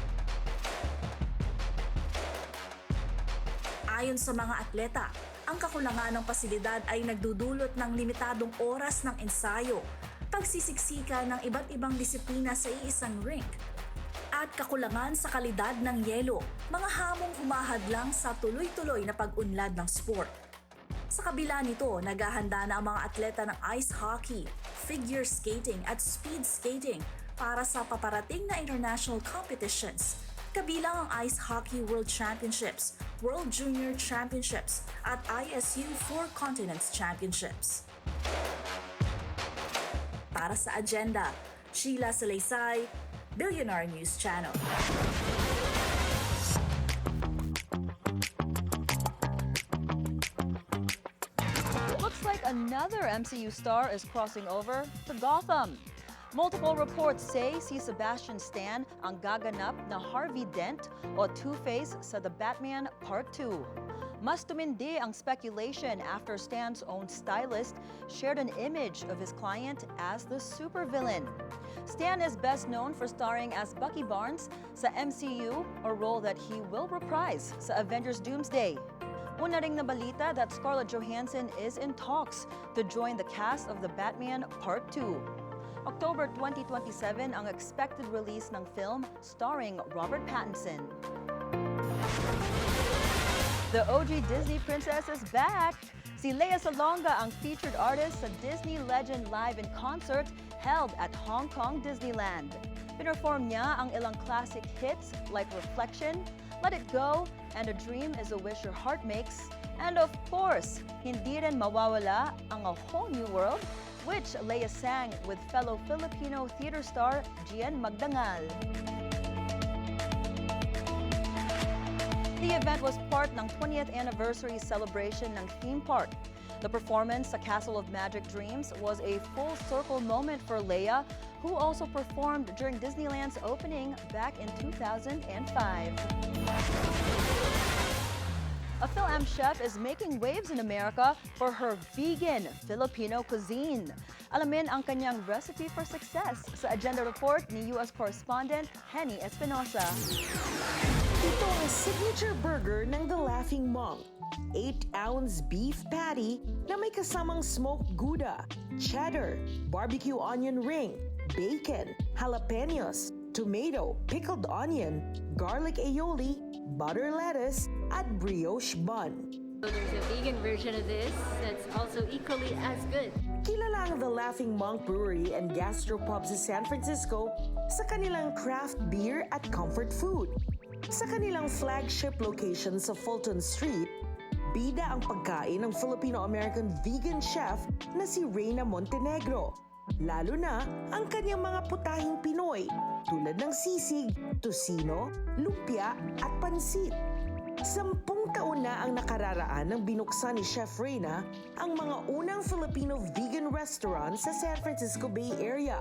Ayon sa mga atleta, ang kakulangan ng pasilidad ay nagdudulot ng limitadong oras ng ensayo, pagsisiksika ng iba't ibang disiplina sa iisang rink, at kakulangan sa kalidad ng yelo, mga hamong humahadlang sa tuloy-tuloy na pag-unlad ng sport. Sa kabila nito, naghahanda na ang mga atleta ng ice hockey, figure skating at speed skating para sa paparating na international competitions, kabilang ang Ice Hockey World Championships, World Junior Championships at ISU Four Continents Championships. Para sa agenda, Sheila Salaysay, Billionaire News Channel. Looks like another MCU star is crossing over to Gotham. Multiple reports say si Sebastian Stan ang gaganap na Harvey Dent o Two-Face sa The Batman Part 2. Mas tumindi ang speculation after Stan's own stylist shared an image of his client as the supervillain. Stan is best known for starring as Bucky Barnes sa MCU, a role that he will reprise sa Avengers Doomsday. Una ring nabalita that Scarlett Johansson is in talks to join the cast of The Batman Part 2. October 2027 ang expected release ng film starring Robert Pattinson. The OG Disney princess is back! Si Lea Salonga ang featured artist sa Disney Legend Live in Concert held at Hong Kong Disneyland. Pinerform niya ang ilang classic hits like Reflection, Let It Go, and A Dream is a Wish Your Heart Makes, and of course, hindi rin mawawala ang A Whole New World, which Lea sang with fellow Filipino theater star Gian Magdangal. The event was part ng 20th anniversary celebration ng theme park. The performance sa Castle of Magic Dreams was a full circle moment for Lea, who also performed during Disneyland's opening back in 2005. A Phil-Am chef is making waves in America for her vegan Filipino cuisine. Alamin ang kanyang recipe for success sa agenda report ni U.S. correspondent Henny Espinosa. Ito ang signature burger ng The Laughing Monk. 8-ounce beef patty na may kasamang smoked gouda, cheddar, barbecue onion ring, bacon, jalapenos, tomato, pickled onion, garlic aioli, butter lettuce, at brioche bun. So there's a vegan version of this that's also equally as good. Kilala ang The Laughing Monk Brewery and Gastropub sa San Francisco sa kanilang craft beer at comfort food. Sa kanilang flagship location sa Fulton Street, bida ang pagkain ng Filipino-American vegan chef na si Reyna Montenegro. Lalo na ang kanyang mga putahing Pinoy tulad ng sisig, tocino, lumpia at pansit. 10 taon na ang nakararaan nang binuksan ni Chef Reyna ang mga unang Filipino vegan restaurant sa San Francisco Bay Area.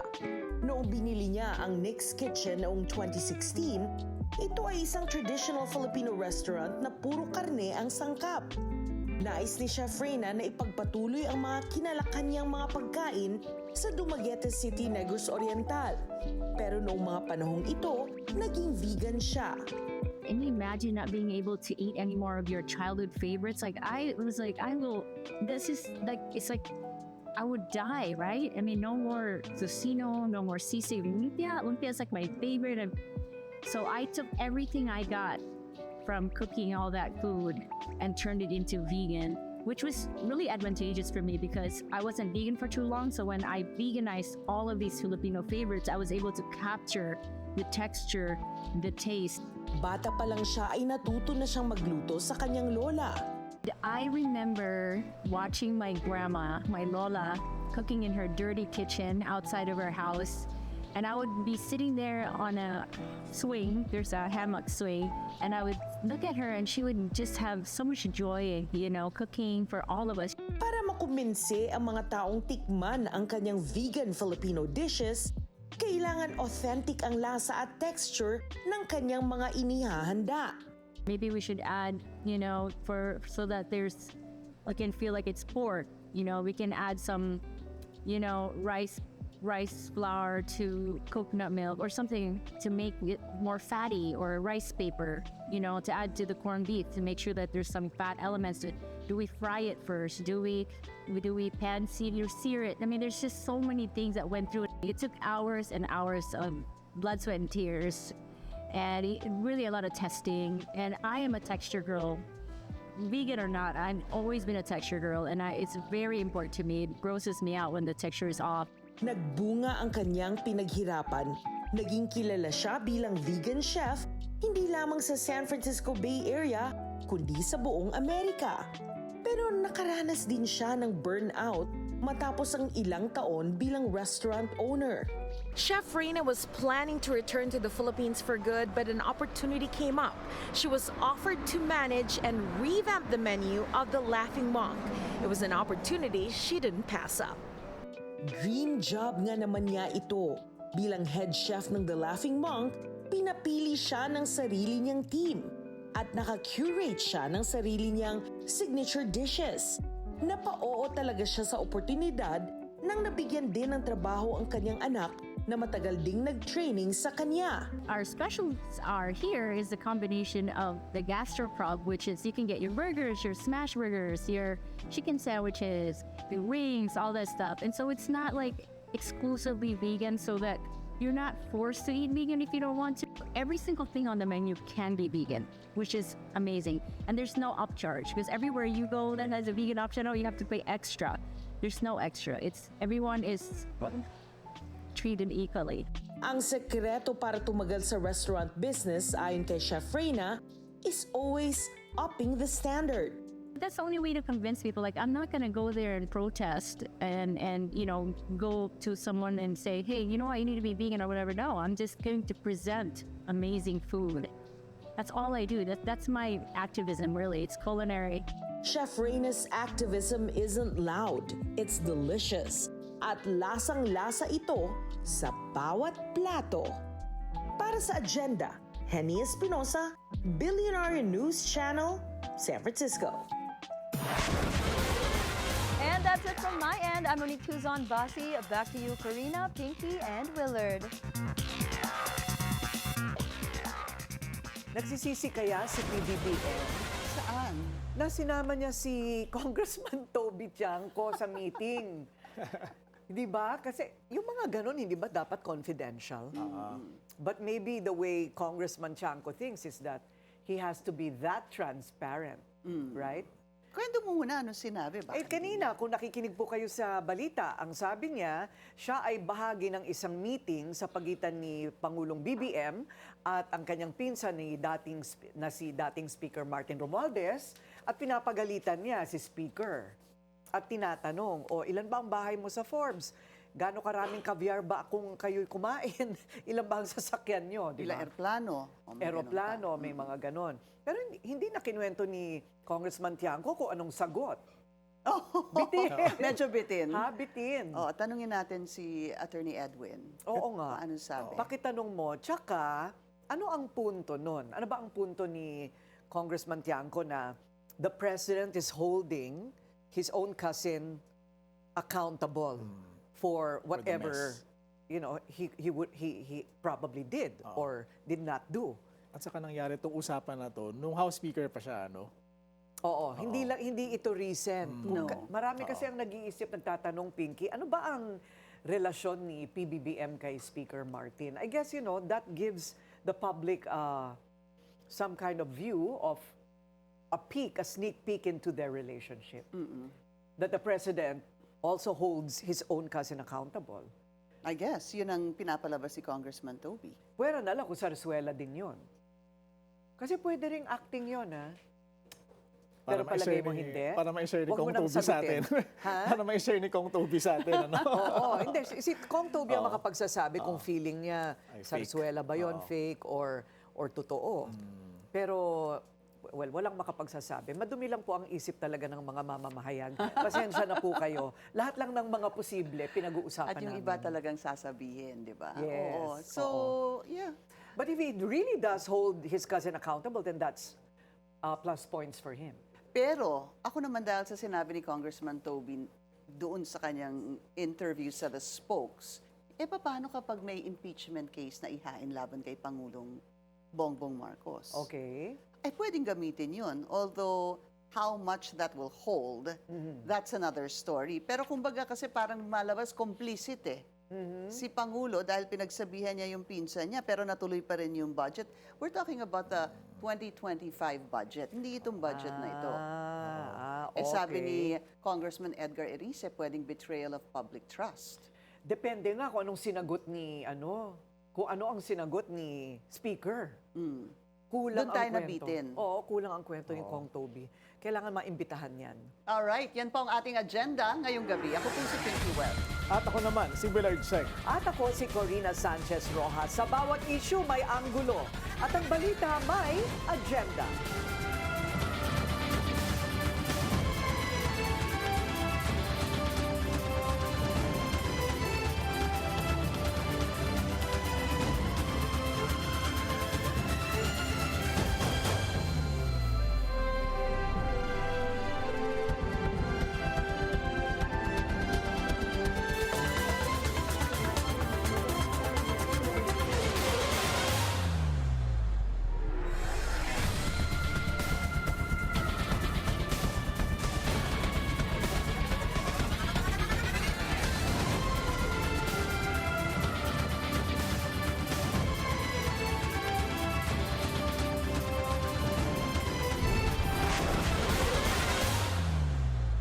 Noong binili niya ang Nick's Kitchen noong 2016, ito ay isang traditional Filipino restaurant na puro karne ang sangkap. Nais ni Chef Reyna na ipagpatuloy ang mga kinalakanyang mga pagkain sa Dumaguete City, Negros Oriental. Pero noong mga panahong ito, naging vegan siya. Can you imagine not being able to eat any more of your childhood favorites? I would die, right? I mean, no more tocino, no more sisig. Lumpia is like my favorite. So I took everything I got from cooking all that food and turned it into vegan, which was really advantageous for me because I wasn't vegan for too long. So when I veganized all of these Filipino favorites, I was able to capture the texture, the taste. Bata pa lang siya ay natuto na siyang magluto sa kanyang lola. I remember watching my grandma, my Lola, cooking in her dirty kitchen outside of her house. And I would be sitting there on a swing, there's a hammock swing, and I would look at her and she would just have so much joy, cooking for all of us. Para makumbinse ang mga taong tikman ang kanyang vegan Filipino dishes, kailangan authentic ang lasa at texture ng kanyang mga inihahanda. Maybe we should add, so that I can feel like it's pork. We can add some, rice flour to coconut milk or something to make it more fatty, or rice paper, to add to the corned beef to make sure that there's some fat elements to it. Do we fry it first? Do we pan sear it? I mean, there's just so many things that went through it. It took hours and hours of blood, sweat, and tears, and really a lot of testing. And I am a texture girl. Vegan or not, I've always been a texture girl, and it's very important to me. It grosses me out when the texture is off. Nagbunga ang kanyang pinaghirapan. Naging kilala siya bilang vegan chef, hindi lamang sa San Francisco Bay Area, kundi sa buong Amerika. Pero nakaranas din siya ng burnout matapos ang ilang taon bilang restaurant owner. Chef Reyna was planning to return to the Philippines for good, but an opportunity came up. She was offered to manage and revamp the menu of the Laughing Monk. It was an opportunity she didn't pass up. Dream job nga naman niya ito. Bilang head chef ng The Laughing Monk, pinapili siya ng sarili niyang team at naka-curate siya ng sarili niyang signature dishes. Napa-oo talaga siya sa oportunidad nang nabigyan din ng trabaho ang kanyang anak na matagal ding nag-training sa kanya. Our specials here is a combination of the Gastropub, which is you can get your burgers, your smash burgers, your chicken sandwiches, the wings, all that stuff. And so it's not like exclusively vegan, so that you're not forced to eat vegan if you don't want to. Every single thing on the menu can be vegan, which is amazing. And there's no upcharge because everywhere you go that has a vegan option, you have to pay extra. There's no extra. Everyone is treated equally. Ang sekreto para tumagal sa restaurant business ayon kay Chef Reyna is always upping the standard. That's the only way to convince people. Like, I'm not gonna go there and protest and go to someone and say, hey, you need to be vegan or whatever. No, I'm just going to present amazing food. That's all I do. That's my activism, really. It's culinary. Chef Reyna's activism isn't loud. It's delicious. At lasang-lasa ito sa bawat plato. Para sa agenda, Henny Espinosa, Billionaire News Channel, San Francisco. And that's it from my end. I'm Monique Tuzon Basi. Back to you, Karina, Pinky, and Willard. Nagsisisi kaya si PBBM? Saan? Na sinama niya si Congressman Toby Tiangco sa meeting. Di ba? Kasi yung mga ganun, hindi ba dapat confidential? But maybe the way Congressman Tiangco thinks is that he has to be that transparent, right? Kwento mo muna ano sinabi ba? Kanina, kung nakikinig po kayo sa balita, ang sabi niya, siya ay bahagi ng isang meeting sa pagitan ni Pangulong BBM at ang kanyang pinsan ni dating Speaker Martin Romualdez at pinapagalitan niya si Speaker. At tinatanong, ilan ba ang bahay mo sa Forbes? Gaano karaming caviar ba kung kayo'y kumain? Ilan ba ang sasakyan nyo? Diba? Ilang aeroplano? Aeroplano, may mga ganon. Pero hindi na kinuwento ni Congressman Tiangco kung anong sagot. Bitin. Medyo bitin. Bitin. Tanungin natin si Attorney Edwin. Oo nga. Ano sabi? Pakitanong mo, tsaka, ano ang punto nun? Ano ba ang punto ni Congressman Tiangco na the President is holding his own cousin accountable for whatever he probably did or did not do? At saka nangyari itong usapan na to, nung House Speaker pa siya, ano? Oo. Hindi ito recent. No. Marami kasi ang nag-iisip, nagtatanong, Pinky, ano ba ang relasyon ni PBBM kay Speaker Martin? I guess, that gives the public some kind of view of a sneak peek into their relationship. That the President also holds his own cousin accountable. I guess, yun ang pinapalabas si Congressman Toby. Pwera na lang kung sarsuela din yun. Kasi pwede ring acting yun, ha? Pero palagay mo hindi? Para ma-share ni Huwag mo Kong nang Toby sa atin. Ha? Para ma-share ni Kong Toby sa atin, ano? Oo, hindi. Si Kong Toby ang makapagsasabi kung feeling niya sarsuela ba yun, fake or totoo. Pero, walang makapagsasabi. Madumi lang po ang isip talaga ng mga mamamahayan. Pasensya na po kayo. Lahat lang ng mga posible, pinag-uusapan At yung namin. iba talagang sasabihin, di ba? Yes. Oo. So, yeah. But if he really does hold his cousin accountable, then that's plus points for him. Pero, ako naman dahil sa sinabi ni Congressman Toby doon sa kanyang interview sa The Spokes, paano kapag may impeachment case na ihain laban kay Pangulong Bongbong Marcos? Okay. Pwedeng gamitin yun. Although, how much that will hold, that's another story. Pero kumbaga kasi parang malabas complicit Si Pangulo, dahil pinagsabihan niya yung pinsan niya, pero natuloy pa rin yung budget. We're talking about the 2025 budget. Hindi itong budget na ito. Okay. Sabi ni Congressman Edgar Erice, pwedeng betrayal of public trust. Depende nga kung anong sinagot ni, kung ano ang sinagot ni Speaker. Kulang Doon tayo ang kwento. nabitin. Oo, kulang ang kwento ni Kong Toby. Kailangan maimbitahan yan. Alright, yan po ang ating agenda ngayong gabi. Ako po si Pinky Webb. At ako naman, si Willard Seng. At ako si Corina Sanchez Rojas. Sa bawat issue may anggulo. At ang balita may agenda.